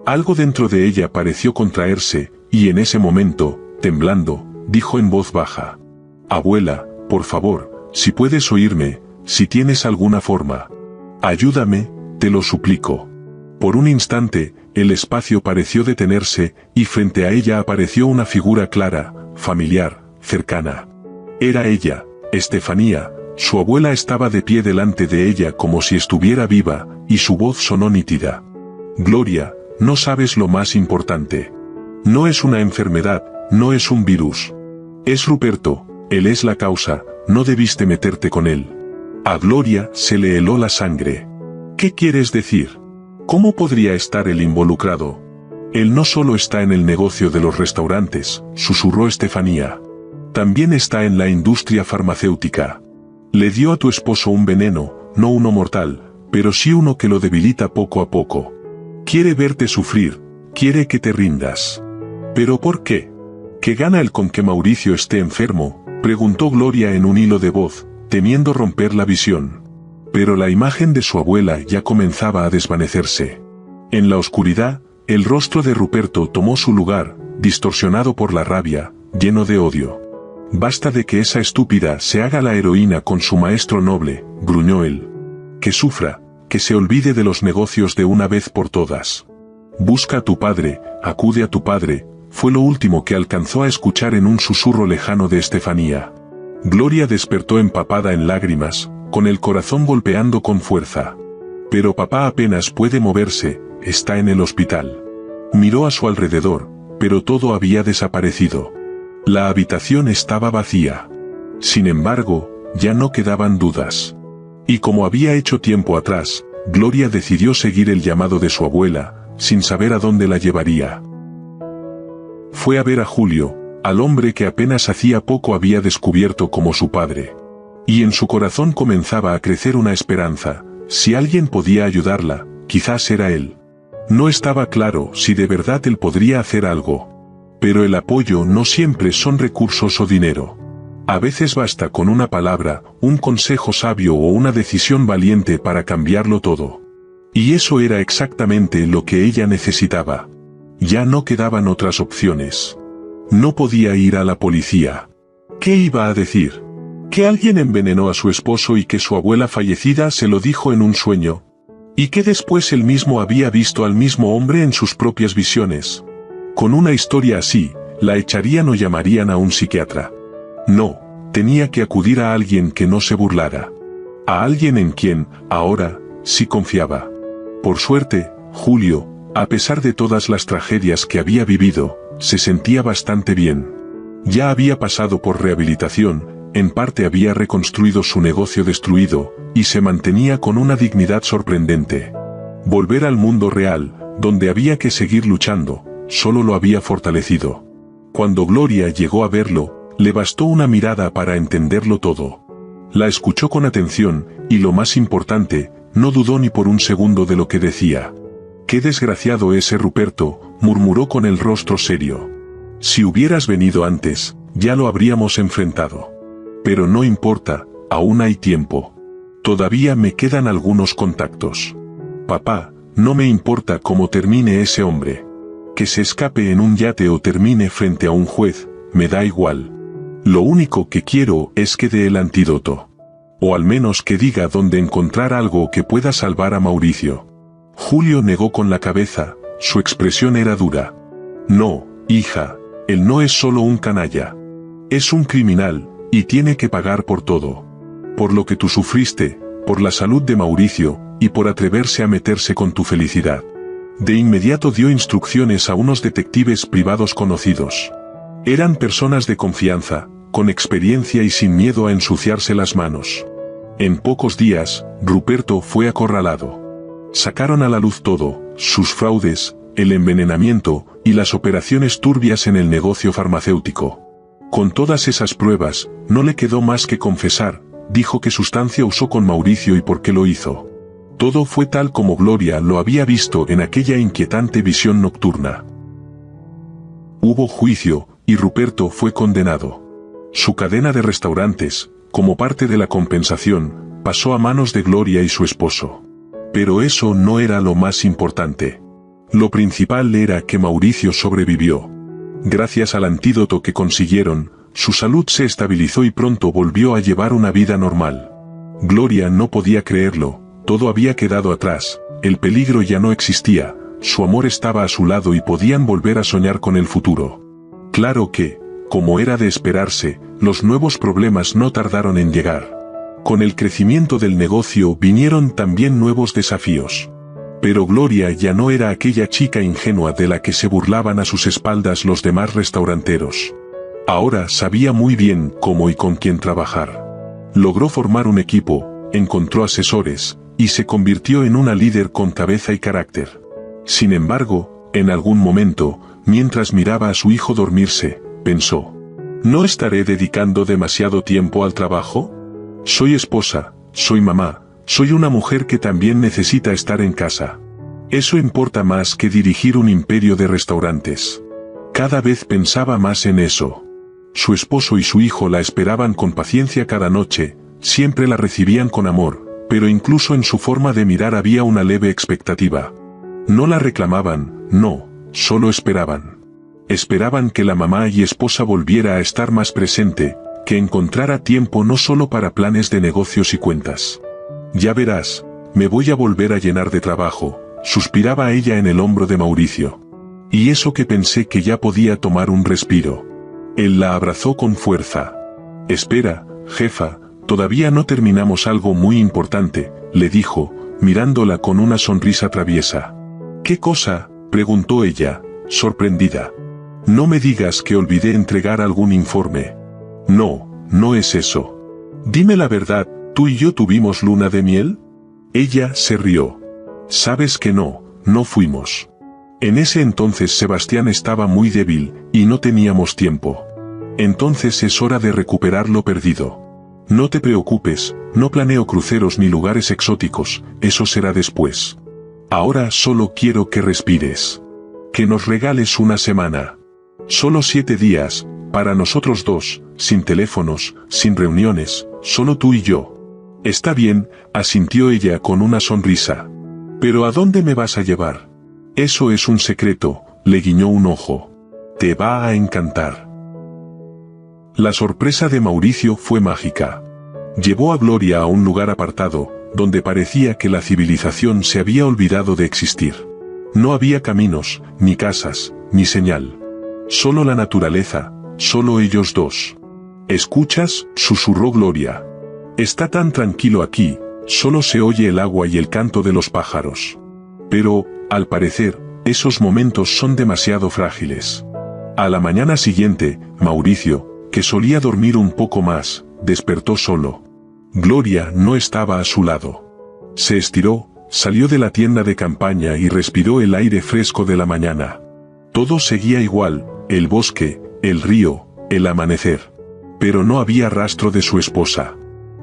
Algo dentro de ella pareció contraerse, y en ese momento, temblando, dijo en voz baja: «Abuela, por favor, si puedes oírme, si tienes alguna forma. Ayúdame, te lo suplico». Por un instante, el espacio pareció detenerse, y frente a ella apareció una figura clara, familiar, cercana. Era ella, Estefanía. Su abuela estaba de pie delante de ella como si estuviera viva, y su voz sonó nítida. «Gloria, no sabes lo más importante. No es una enfermedad, no es un virus. Es Ruperto, él es la causa, no debiste meterte con él». A Gloria se le heló la sangre. «¿Qué quieres decir? ¿Cómo podría estar él involucrado? Él no solo está en el negocio de los restaurantes», susurró Estefanía. «También está en la industria farmacéutica. Le dio a tu esposo un veneno, no uno mortal, pero sí uno que lo debilita poco a poco. Quiere verte sufrir, quiere que te rindas». «¿Pero por qué? ¿Qué gana él con que Mauricio esté enfermo?», preguntó Gloria en un hilo de voz, temiendo romper la visión. Pero la imagen de su abuela ya comenzaba a desvanecerse. En la oscuridad, el rostro de Ruperto tomó su lugar, distorsionado por la rabia, lleno de odio. «Basta de que esa estúpida se haga la heroína con su maestro noble», gruñó él. «Que sufra, que se olvide de los negocios de una vez por todas. Busca a tu padre, acude a tu padre», fue lo último que alcanzó a escuchar en un susurro lejano de Estefanía. Gloria despertó empapada en lágrimas, con el corazón golpeando con fuerza. «Pero papá apenas puede moverse, está en el hospital». Miró a su alrededor, pero todo había desaparecido. La habitación estaba vacía. Sin embargo, ya no quedaban dudas. Y como había hecho tiempo atrás, Gloria decidió seguir el llamado de su abuela, sin saber a dónde la llevaría. Fue a ver a Julio, al hombre que apenas hacía poco había descubierto como su padre. Y en su corazón comenzaba a crecer una esperanza: si alguien podía ayudarla, quizás era él. No estaba claro si de verdad él podría hacer algo. Pero el apoyo no siempre son recursos o dinero. A veces basta con una palabra, un consejo sabio o una decisión valiente para cambiarlo todo. Y eso era exactamente lo que ella necesitaba. Ya no quedaban otras opciones. No podía ir a la policía. ¿Qué iba a decir? ¿Que alguien envenenó a su esposo y que su abuela fallecida se lo dijo en un sueño? ¿Y que después él mismo había visto al mismo hombre en sus propias visiones? Con una historia así, la echarían o llamarían a un psiquiatra. No, tenía que acudir a alguien que no se burlara. A alguien en quien, ahora, sí confiaba. Por suerte, Julio, a pesar de todas las tragedias que había vivido, se sentía bastante bien. Ya había pasado por rehabilitación, en parte había reconstruido su negocio destruido, y se mantenía con una dignidad sorprendente. Volver al mundo real, donde había que seguir luchando, solo lo había fortalecido. Cuando Gloria llegó a verlo, le bastó una mirada para entenderlo todo. La escuchó con atención, y lo más importante, no dudó ni por un segundo de lo que decía. «Qué desgraciado ese Ruperto», murmuró con el rostro serio. «Si hubieras venido antes, ya lo habríamos enfrentado. Pero no importa, aún hay tiempo. Todavía me quedan algunos contactos. Papá, no me importa cómo termine ese hombre. Que se escape en un yate o termine frente a un juez, me da igual. Lo único que quiero es que dé el antídoto. O al menos que diga dónde encontrar algo que pueda salvar a Mauricio». Julio negó con la cabeza, su expresión era dura. «No, hija, él no es solo un canalla. Es un criminal, y tiene que pagar por todo. Por lo que tú sufriste, por la salud de Mauricio, y por atreverse a meterse con tu felicidad». De inmediato dio instrucciones a unos detectives privados conocidos. Eran personas de confianza, con experiencia y sin miedo a ensuciarse las manos. En pocos días, Ruperto fue acorralado. Sacaron a la luz todo, sus fraudes, el envenenamiento, y las operaciones turbias en el negocio farmacéutico. Con todas esas pruebas, no le quedó más que confesar, dijo qué sustancia usó con Mauricio y por qué lo hizo. Todo fue tal como Gloria lo había visto en aquella inquietante visión nocturna. Hubo juicio, y Ruperto fue condenado. Su cadena de restaurantes, como parte de la compensación, pasó a manos de Gloria y su esposo. Pero eso no era lo más importante. Lo principal era que Mauricio sobrevivió. Gracias al antídoto que consiguieron, su salud se estabilizó y pronto volvió a llevar una vida normal. Gloria no podía creerlo, todo había quedado atrás, el peligro ya no existía, su amor estaba a su lado y podían volver a soñar con el futuro. Claro que, como era de esperarse, los nuevos problemas no tardaron en llegar. Con el crecimiento del negocio vinieron también nuevos desafíos. Pero Gloria ya no era aquella chica ingenua de la que se burlaban a sus espaldas los demás restauranteros. Ahora sabía muy bien cómo y con quién trabajar. Logró formar un equipo, encontró asesores, y se convirtió en una líder con cabeza y carácter. Sin embargo, en algún momento, mientras miraba a su hijo dormirse, pensó: ¿no estaré dedicando demasiado tiempo al trabajo? Soy esposa, soy mamá, soy una mujer que también necesita estar en casa. Eso importa más que dirigir un imperio de restaurantes. Cada vez pensaba más en eso. Su esposo y su hijo la esperaban con paciencia cada noche, siempre la recibían con amor, pero incluso en su forma de mirar había una leve expectativa. No la reclamaban, no, solo esperaban. Esperaban que la mamá y esposa volviera a estar más presente, que encontrara tiempo no solo para planes de negocios y cuentas. «Ya verás, me voy a volver a llenar de trabajo», suspiraba ella en el hombro de Mauricio. Y eso que pensé que ya podía tomar un respiro. Él la abrazó con fuerza. «Espera, jefa, todavía no terminamos algo muy importante», le dijo, mirándola con una sonrisa traviesa. «¿Qué cosa?», preguntó ella, sorprendida. «No me digas que olvidé entregar algún informe». «No, no es eso. Dime la verdad, ¿tú y yo tuvimos luna de miel?». Ella se rió. «Sabes que no, no fuimos. En ese entonces Sebastián estaba muy débil, y no teníamos tiempo. Entonces es hora de recuperar lo perdido. No te preocupes, no planeo cruceros ni lugares exóticos, eso será después. Ahora solo quiero que respires. Que nos regales una semana. Solo 7 días, para nosotros dos, sin teléfonos, sin reuniones, solo tú y yo». «Está bien», asintió ella con una sonrisa. «¿Pero a dónde me vas a llevar?». «Eso es un secreto», le guiñó un ojo. «Te va a encantar». La sorpresa de Mauricio fue mágica. Llevó a Gloria a un lugar apartado, donde parecía que la civilización se había olvidado de existir. No había caminos, ni casas, ni señal. Solo la naturaleza, solo ellos dos. «¿Escuchas?», susurró Gloria. Está tan tranquilo aquí, solo se oye el agua y el canto de los pájaros. Pero, al parecer, esos momentos son demasiado frágiles. A la mañana siguiente, Mauricio, que solía dormir un poco más, despertó solo. Gloria no estaba a su lado. Se estiró, salió de la tienda de campaña y respiró el aire fresco de la mañana. Todo seguía igual, el bosque, el río, el amanecer. Pero no había rastro de su esposa.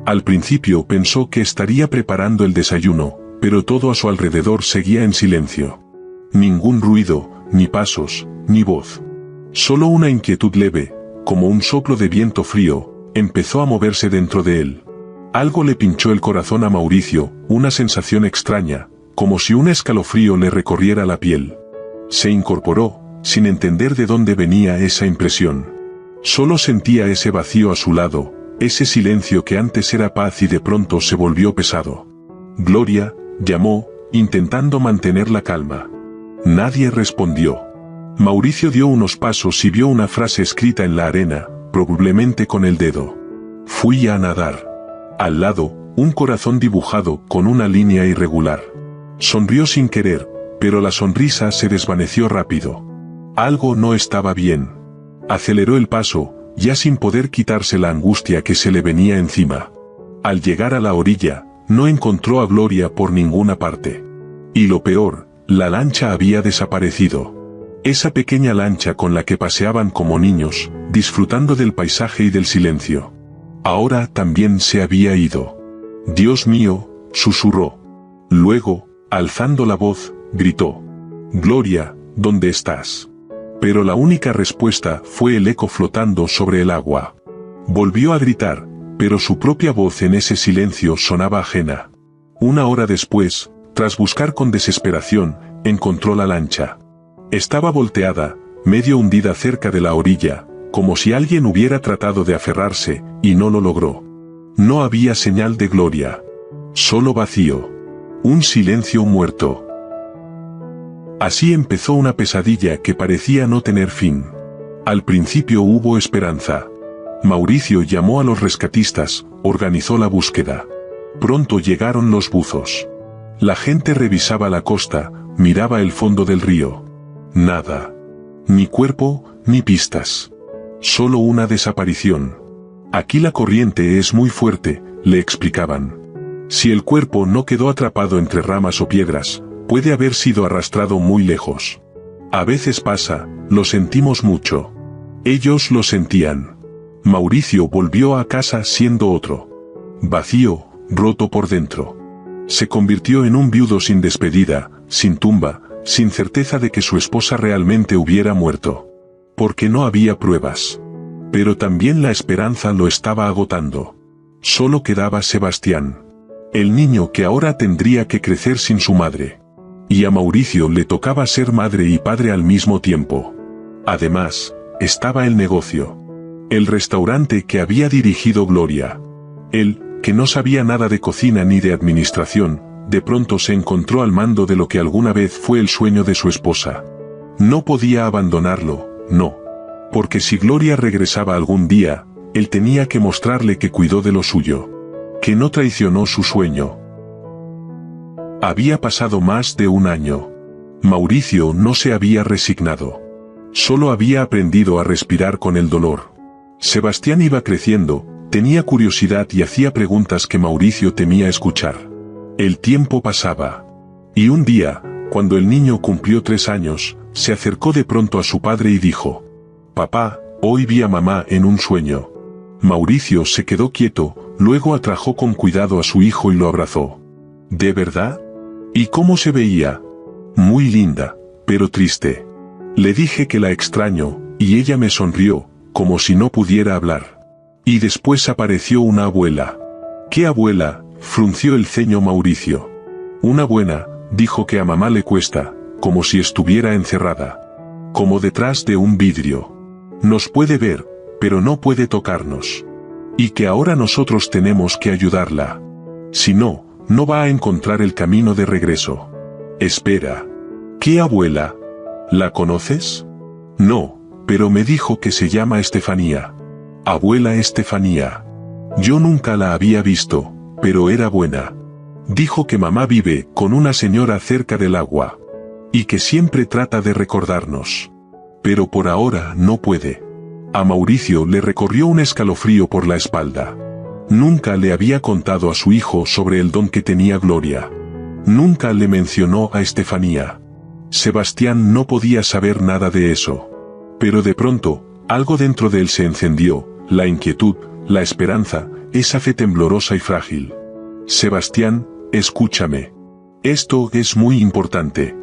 Al principio pensó que estaría preparando el desayuno, pero todo a su alrededor seguía en silencio. Ningún ruido, ni pasos, ni voz. Solo una inquietud leve, como un soplo de viento frío, empezó a moverse dentro de él. Algo le pinchó el corazón a Mauricio, una sensación extraña, como si un escalofrío le recorriera la piel. Se incorporó, sin entender de dónde venía esa impresión. Solo sentía ese vacío a su lado, ese silencio que antes era paz y de pronto se volvió pesado. Gloria, llamó, intentando mantener la calma. Nadie respondió. Mauricio dio unos pasos y vio una frase escrita en la arena, probablemente con el dedo. Fui a nadar. Al lado, un corazón dibujado con una línea irregular. Sonrió sin querer, pero la sonrisa se desvaneció rápido. Algo no estaba bien. Aceleró el paso, ya sin poder quitarse la angustia que se le venía encima. Al llegar a la orilla, no encontró a Gloria por ninguna parte. Y lo peor, la lancha había desaparecido. Esa pequeña lancha con la que paseaban como niños, disfrutando del paisaje y del silencio. Ahora también se había ido. Dios mío, susurró. Luego, alzando la voz, gritó. Gloria, ¿dónde estás? Pero la única respuesta fue el eco flotando sobre el agua. Volvió a gritar, pero su propia voz en ese silencio sonaba ajena. Una hora después, tras buscar con desesperación, encontró la lancha. Estaba volteada, medio hundida cerca de la orilla, como si alguien hubiera tratado de aferrarse, y no lo logró. No había señal de Gloria. Solo vacío. Un silencio muerto. Así empezó una pesadilla que parecía no tener fin. Al principio hubo esperanza. Mauricio llamó a los rescatistas, organizó la búsqueda. Pronto llegaron los buzos. La gente revisaba la costa, miraba el fondo del río. Nada. Ni cuerpo, ni pistas. Solo una desaparición. Aquí la corriente es muy fuerte, le explicaban. Si el cuerpo no quedó atrapado entre ramas o piedras, puede haber sido arrastrado muy lejos. A veces pasa, lo sentimos mucho. Ellos lo sentían. Mauricio volvió a casa siendo otro. Vacío, roto por dentro. Se convirtió en un viudo sin despedida, sin tumba, sin certeza de que su esposa realmente hubiera muerto. Porque no había pruebas. Pero también la esperanza lo estaba agotando. Solo quedaba Sebastián. El niño que ahora tendría que crecer sin su madre. Y a Mauricio le tocaba ser madre y padre al mismo tiempo. Además, estaba el negocio. El restaurante que había dirigido Gloria. Él, que no sabía nada de cocina ni de administración, de pronto se encontró al mando de lo que alguna vez fue el sueño de su esposa. No podía abandonarlo, no. Porque si Gloria regresaba algún día, él tenía que mostrarle que cuidó de lo suyo. Que no traicionó su sueño. Había pasado más de un año. Mauricio no se había resignado. Solo había aprendido a respirar con el dolor. Sebastián iba creciendo, tenía curiosidad y hacía preguntas que Mauricio temía escuchar. El tiempo pasaba. Y un día, cuando el niño cumplió 3 años, se acercó de pronto a su padre y dijo: «Papá, hoy vi a mamá en un sueño». Mauricio se quedó quieto, luego atrajo con cuidado a su hijo y lo abrazó. «¿De verdad? ¿Y cómo se veía?» «Muy linda, pero triste. Le dije que la extraño, y ella me sonrió, como si no pudiera hablar. Y después apareció una abuela». «¿Qué abuela?», frunció el ceño Mauricio. «Una buena», dijo, «que a mamá le cuesta, como si estuviera encerrada. Como detrás de un vidrio. Nos puede ver, pero no puede tocarnos. Y que ahora nosotros tenemos que ayudarla. Si no, no va a encontrar el camino de regreso». «Espera. ¿Qué abuela? ¿La conoces?» «No, pero me dijo que se llama Estefanía». «Abuela Estefanía. Yo nunca la había visto, pero era buena. Dijo que mamá vive con una señora cerca del agua. Y que siempre trata de recordarnos. Pero por ahora no puede. A Mauricio le recorrió un escalofrío por la espalda. Nunca le había contado a su hijo sobre el don que tenía Gloria. Nunca le mencionó a Estefanía. Sebastián no podía saber nada de eso. Pero de pronto, algo dentro de él se encendió, la inquietud, la esperanza, esa fe temblorosa y frágil. Sebastián, escúchame. Esto es muy importante.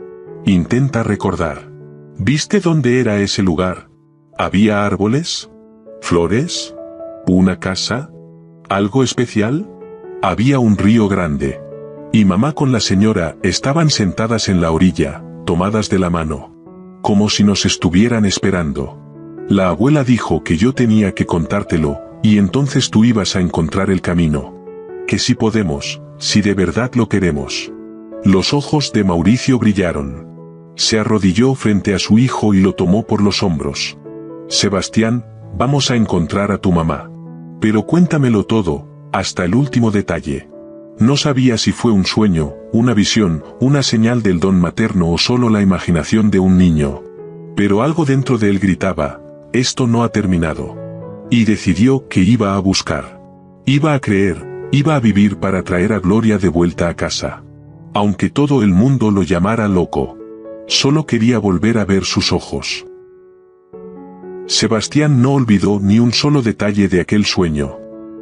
Intenta recordar. ¿Viste dónde era ese lugar? ¿Había árboles? ¿Flores? ¿Una casa? ¿Algo especial? Había un río grande. Y mamá con la señora estaban sentadas en la orilla, tomadas de la mano. Como si nos estuvieran esperando. La abuela dijo que yo tenía que contártelo, y entonces tú ibas a encontrar el camino. Que si podemos, si de verdad lo queremos. Los ojos de Mauricio brillaron. Se arrodilló frente a su hijo y lo tomó por los hombros. Sebastián, vamos a encontrar a tu mamá. Pero cuéntamelo todo, hasta el último detalle. No sabía si fue un sueño, una visión, una señal del don materno o solo la imaginación de un niño. Pero algo dentro de él gritaba, esto no ha terminado. Y decidió que iba a buscar. Iba a creer, iba a vivir para traer a Gloria de vuelta a casa. Aunque todo el mundo lo llamara loco. Solo quería volver a ver sus ojos. Sebastián no olvidó ni un solo detalle de aquel sueño.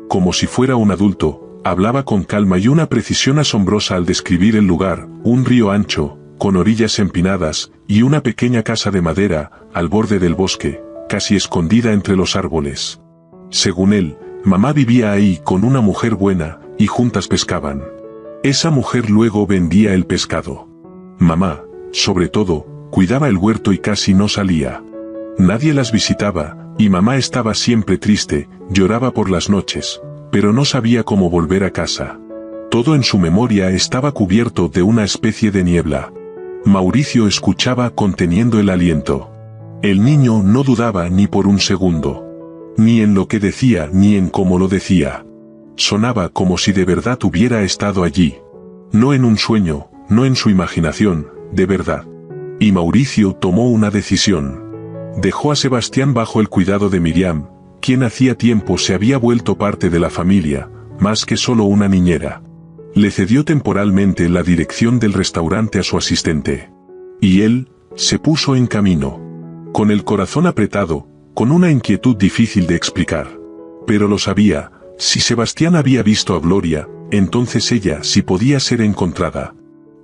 Como si fuera un adulto, hablaba con calma y una precisión asombrosa al describir el lugar, un río ancho, con orillas empinadas, y una pequeña casa de madera, al borde del bosque, casi escondida entre los árboles. Según él, mamá vivía ahí con una mujer buena, y juntas pescaban. Esa mujer luego vendía el pescado. Mamá, sobre todo, cuidaba el huerto y casi no salía. Nadie las visitaba, y mamá estaba siempre triste, lloraba por las noches, pero no sabía cómo volver a casa. Todo en su memoria estaba cubierto de una especie de niebla. Mauricio escuchaba conteniendo el aliento. El niño no dudaba ni por un segundo. Ni en lo que decía ni en cómo lo decía. Sonaba como si de verdad hubiera estado allí. No en un sueño, no en su imaginación, de verdad. Y Mauricio tomó una decisión. Dejó a Sebastián bajo el cuidado de Miriam, quien hacía tiempo se había vuelto parte de la familia, más que solo una niñera. Le cedió temporalmente la dirección del restaurante a su asistente. Y él, se puso en camino. Con el corazón apretado, con una inquietud difícil de explicar. Pero lo sabía, si Sebastián había visto a Gloria, entonces ella sí podía ser encontrada.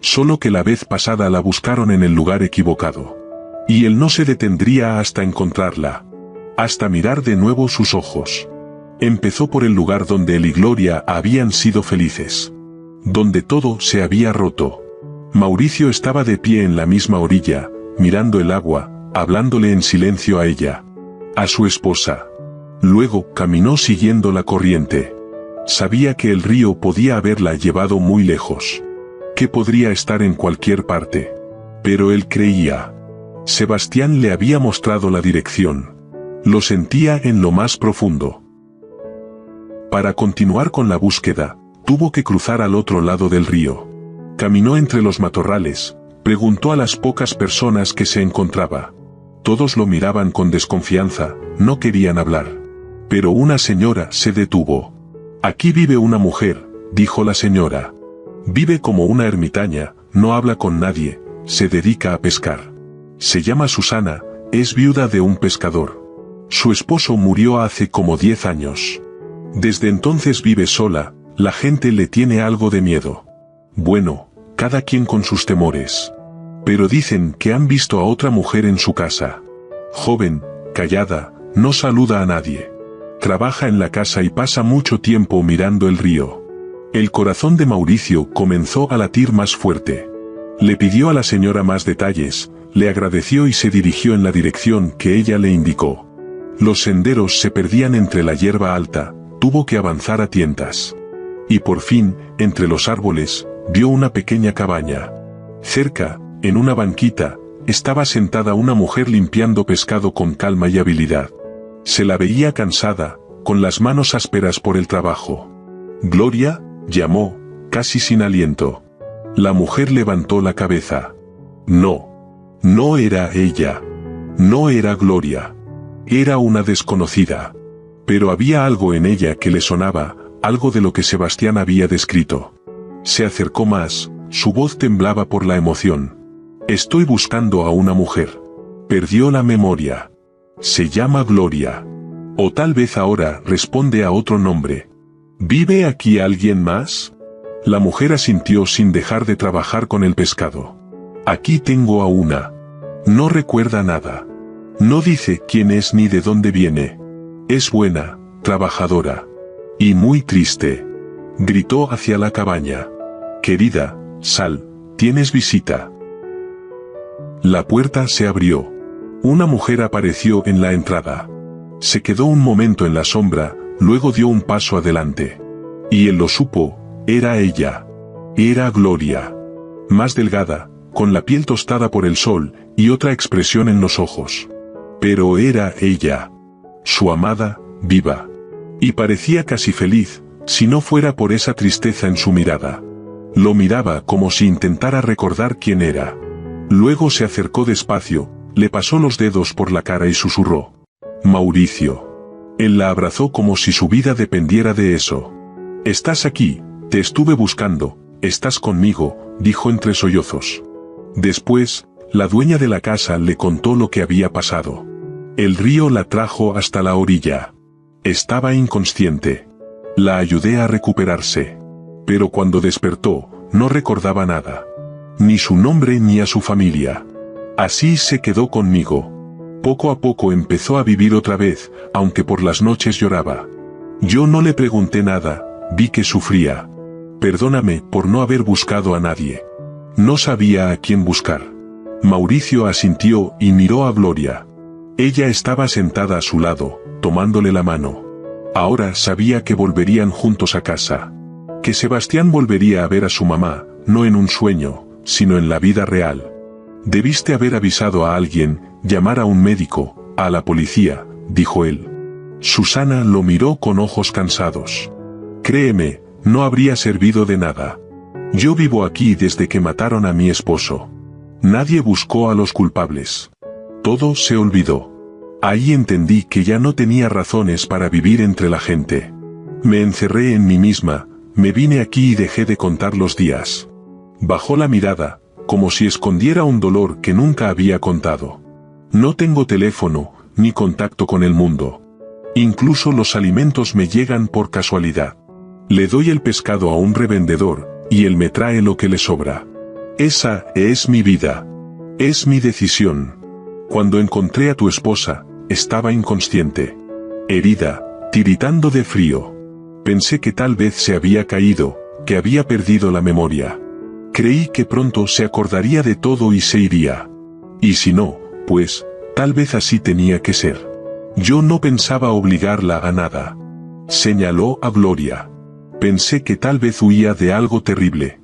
Solo que la vez pasada la buscaron en el lugar equivocado. Y él no se detendría hasta encontrarla. Hasta mirar de nuevo sus ojos. Empezó por el lugar donde él y Gloria habían sido felices. Donde todo se había roto. Mauricio estaba de pie en la misma orilla, mirando el agua, hablándole en silencio a ella. A su esposa. Luego caminó siguiendo la corriente. Sabía que el río podía haberla llevado muy lejos. Que podría estar en cualquier parte. Pero él creía. Sebastián le había mostrado la dirección. Lo sentía en lo más profundo. Para continuar con la búsqueda, tuvo que cruzar al otro lado del río. Caminó entre los matorrales, preguntó a las pocas personas que se encontraba. Todos lo miraban con desconfianza, no querían hablar. Pero una señora se detuvo. Aquí vive una mujer, dijo la señora. Vive como una ermitaña, no habla con nadie, se dedica a pescar. Se llama Susana, es viuda de un pescador. Su esposo murió hace como 10 años. Desde entonces vive sola, la gente le tiene algo de miedo. Bueno, cada quien con sus temores. Pero dicen que han visto a otra mujer en su casa. Joven, callada, no saluda a nadie. Trabaja en la casa y pasa mucho tiempo mirando el río. El corazón de Mauricio comenzó a latir más fuerte. Le pidió a la señora más detalles, le agradeció y se dirigió en la dirección que ella le indicó. Los senderos se perdían entre la hierba alta, tuvo que avanzar a tientas. Y por fin, entre los árboles, vio una pequeña cabaña. Cerca, en una banquita, estaba sentada una mujer limpiando pescado con calma y habilidad. Se la veía cansada, con las manos ásperas por el trabajo. «Gloria», llamó, casi sin aliento. La mujer levantó la cabeza. No. No era ella. No era Gloria. Era una desconocida. Pero había algo en ella que le sonaba, algo de lo que Sebastián había descrito. Se acercó más, su voz temblaba por la emoción. «Estoy buscando a una mujer. Perdió la memoria. Se llama Gloria. O tal vez ahora responde a otro nombre. ¿Vive aquí alguien más?» La mujer asintió sin dejar de trabajar con el pescado. «Aquí tengo a una. No recuerda nada. No dice quién es ni de dónde viene. Es buena, trabajadora. Y muy triste». Gritó hacia la cabaña. «Querida, sal, tienes visita». La puerta se abrió. Una mujer apareció en la entrada. Se quedó un momento en la sombra, luego dio un paso adelante. Y él lo supo, era ella. Era Gloria. Más delgada, con la piel tostada por el sol, y otra expresión en los ojos. Pero era ella. Su amada, viva. Y parecía casi feliz, si no fuera por esa tristeza en su mirada. Lo miraba como si intentara recordar quién era. Luego se acercó despacio, le pasó los dedos por la cara y susurró: «Mauricio». Él la abrazó como si su vida dependiera de eso. «Estás aquí, te estuve buscando, estás conmigo», dijo entre sollozos. Después, la dueña de la casa le contó lo que había pasado. El río la trajo hasta la orilla. Estaba inconsciente. La ayudé a recuperarse. Pero cuando despertó, no recordaba nada. Ni su nombre ni a su familia. Así se quedó conmigo. Poco a poco empezó a vivir otra vez, aunque por las noches lloraba. Yo no le pregunté nada, vi que sufría. Perdóname por no haber buscado a nadie. No sabía a quién buscar. Mauricio asintió y miró a Gloria. Ella estaba sentada a su lado, tomándole la mano. Ahora sabía que volverían juntos a casa. Que Sebastián volvería a ver a su mamá, no en un sueño, sino en la vida real. «Debiste haber avisado a alguien, llamar a un médico, a la policía», dijo él. Susana lo miró con ojos cansados. «Créeme, no habría servido de nada. Yo vivo aquí desde que mataron a mi esposo. Nadie buscó a los culpables. Todo se olvidó. Ahí entendí que ya no tenía razones para vivir entre la gente. Me encerré en mí misma, me vine aquí y dejé de contar los días». Bajó la mirada, como si escondiera un dolor que nunca había contado. «No tengo teléfono, ni contacto con el mundo. Incluso los alimentos me llegan por casualidad. Le doy el pescado a un revendedor, y él me trae lo que le sobra. Esa es mi vida. Es mi decisión. Cuando encontré a tu esposa, estaba inconsciente. Herida, tiritando de frío. Pensé que tal vez se había caído, que había perdido la memoria. Creí que pronto se acordaría de todo y se iría. Y si no, pues, tal vez así tenía que ser. Yo no pensaba obligarla a nada». Señaló a Gloria. «Pensé que tal vez huía de algo terrible.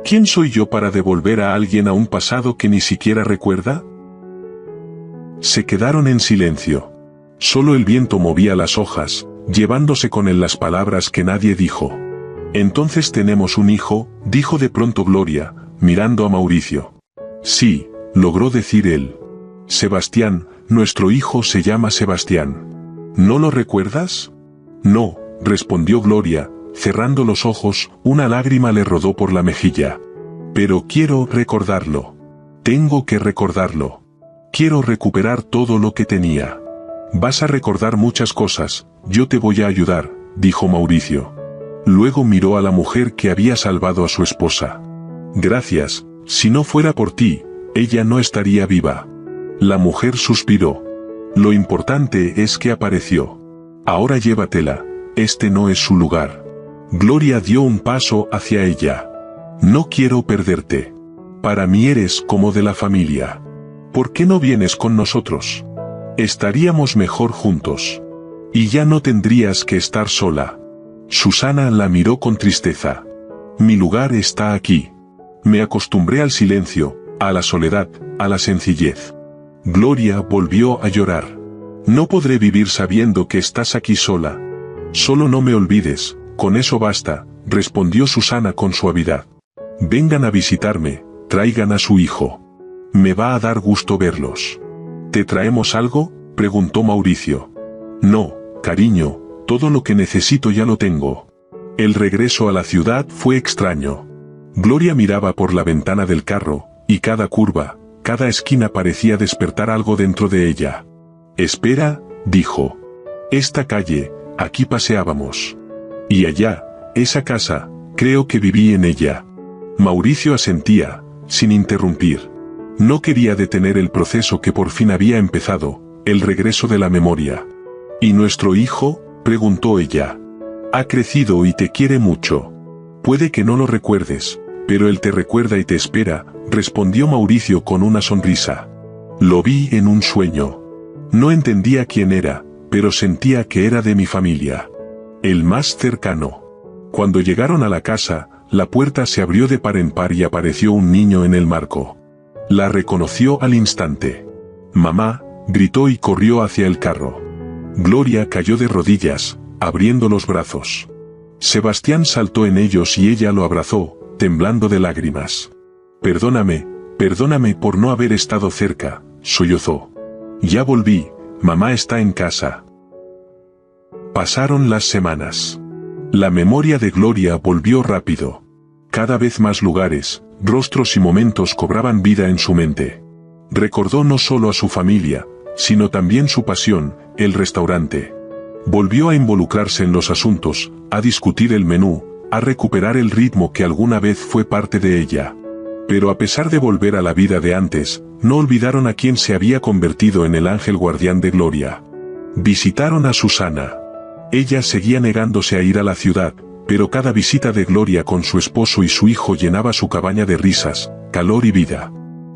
¿Quién soy yo para devolver a alguien a un pasado que ni siquiera recuerda?». Se quedaron en silencio. Solo el viento movía las hojas, llevándose con él las palabras que nadie dijo. «Entonces tenemos un hijo», dijo de pronto Gloria, mirando a Mauricio. «Sí», logró decir él. «Sebastián, nuestro hijo se llama Sebastián. ¿No lo recuerdas?». «No», respondió Gloria, cerrando los ojos, una lágrima le rodó por la mejilla. «Pero quiero recordarlo. Tengo que recordarlo. Quiero recuperar todo lo que tenía». «Vas a recordar muchas cosas, yo te voy a ayudar», dijo Mauricio. Luego miró a la mujer que había salvado a su esposa. «Gracias, si no fuera por ti, ella no estaría viva». La mujer suspiró. «Lo importante es que apareció. Ahora llévatela, este no es su lugar». Gloria dio un paso hacia ella. «No quiero perderte. Para mí eres como de la familia. ¿Por qué no vienes con nosotros? Estaríamos mejor juntos. Y ya no tendrías que estar sola». Susana la miró con tristeza. «Mi lugar está aquí. Me acostumbré al silencio, a la soledad, a la sencillez». Gloria volvió a llorar. «No podré vivir sabiendo que estás aquí sola. Solo no me olvides, con eso basta, respondió Susana con suavidad. Vengan a visitarme, traigan a su hijo. Me va a dar gusto verlos. ¿Te traemos algo?, preguntó Mauricio. No, cariño, todo lo que necesito ya lo tengo. El regreso a la ciudad fue extraño. Gloria miraba por la ventana del carro, y cada curva, cada esquina parecía despertar algo dentro de ella. Espera, dijo. Esta calle, aquí paseábamos. Y allá, esa casa, creo que viví en ella. Mauricio asentía, sin interrumpir. No quería detener el proceso que por fin había empezado, el regreso de la memoria. ¿Y nuestro hijo?, preguntó ella. Ha crecido y te quiere mucho. Puede que no lo recuerdes, pero él te recuerda y te espera, respondió Mauricio con una sonrisa. Lo vi en un sueño. No entendía quién era, pero sentía que era de mi familia. El más cercano. Cuando llegaron a la casa, la puerta se abrió de par en par y apareció un niño en el marco. La reconoció al instante. Mamá, gritó y corrió hacia el carro. Gloria cayó de rodillas, abriendo los brazos. Sebastián saltó en ellos y ella lo abrazó, temblando de lágrimas. Perdóname por no haber estado cerca, sollozó. Ya volví, mamá está en casa. Pasaron las semanas. La memoria de Gloria volvió rápido. Cada vez más lugares, rostros y momentos cobraban vida en su mente. Recordó no solo a su familia, sino también su pasión, el restaurante. Volvió a involucrarse en los asuntos, a discutir el menú, a recuperar el ritmo que alguna vez fue parte de ella. Pero a pesar de volver a la vida de antes, no olvidaron a quien se había convertido en el ángel guardián de Gloria. Visitaron a Susana. Ella seguía negándose a ir a la ciudad, pero cada visita de Gloria con su esposo y su hijo llenaba su cabaña de risas, calor y vida.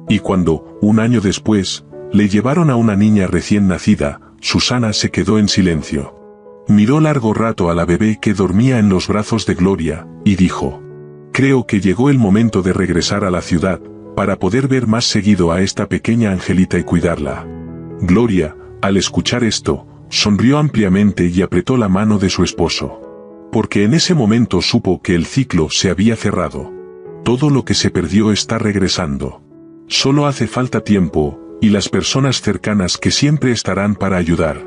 Y cuando, un año después, le llevaron a una niña recién nacida, Susana se quedó en silencio. Miró largo rato a la bebé que dormía en los brazos de Gloria, y dijo: creo que llegó el momento de regresar a la ciudad, para poder ver más seguido a esta pequeña angelita y cuidarla. Gloria, al escuchar esto, sonrió ampliamente y apretó la mano de su esposo. Porque en ese momento supo que el ciclo se había cerrado. Todo lo que se perdió está regresando. Solo hace falta tiempo, y las personas cercanas que siempre estarán para ayudar.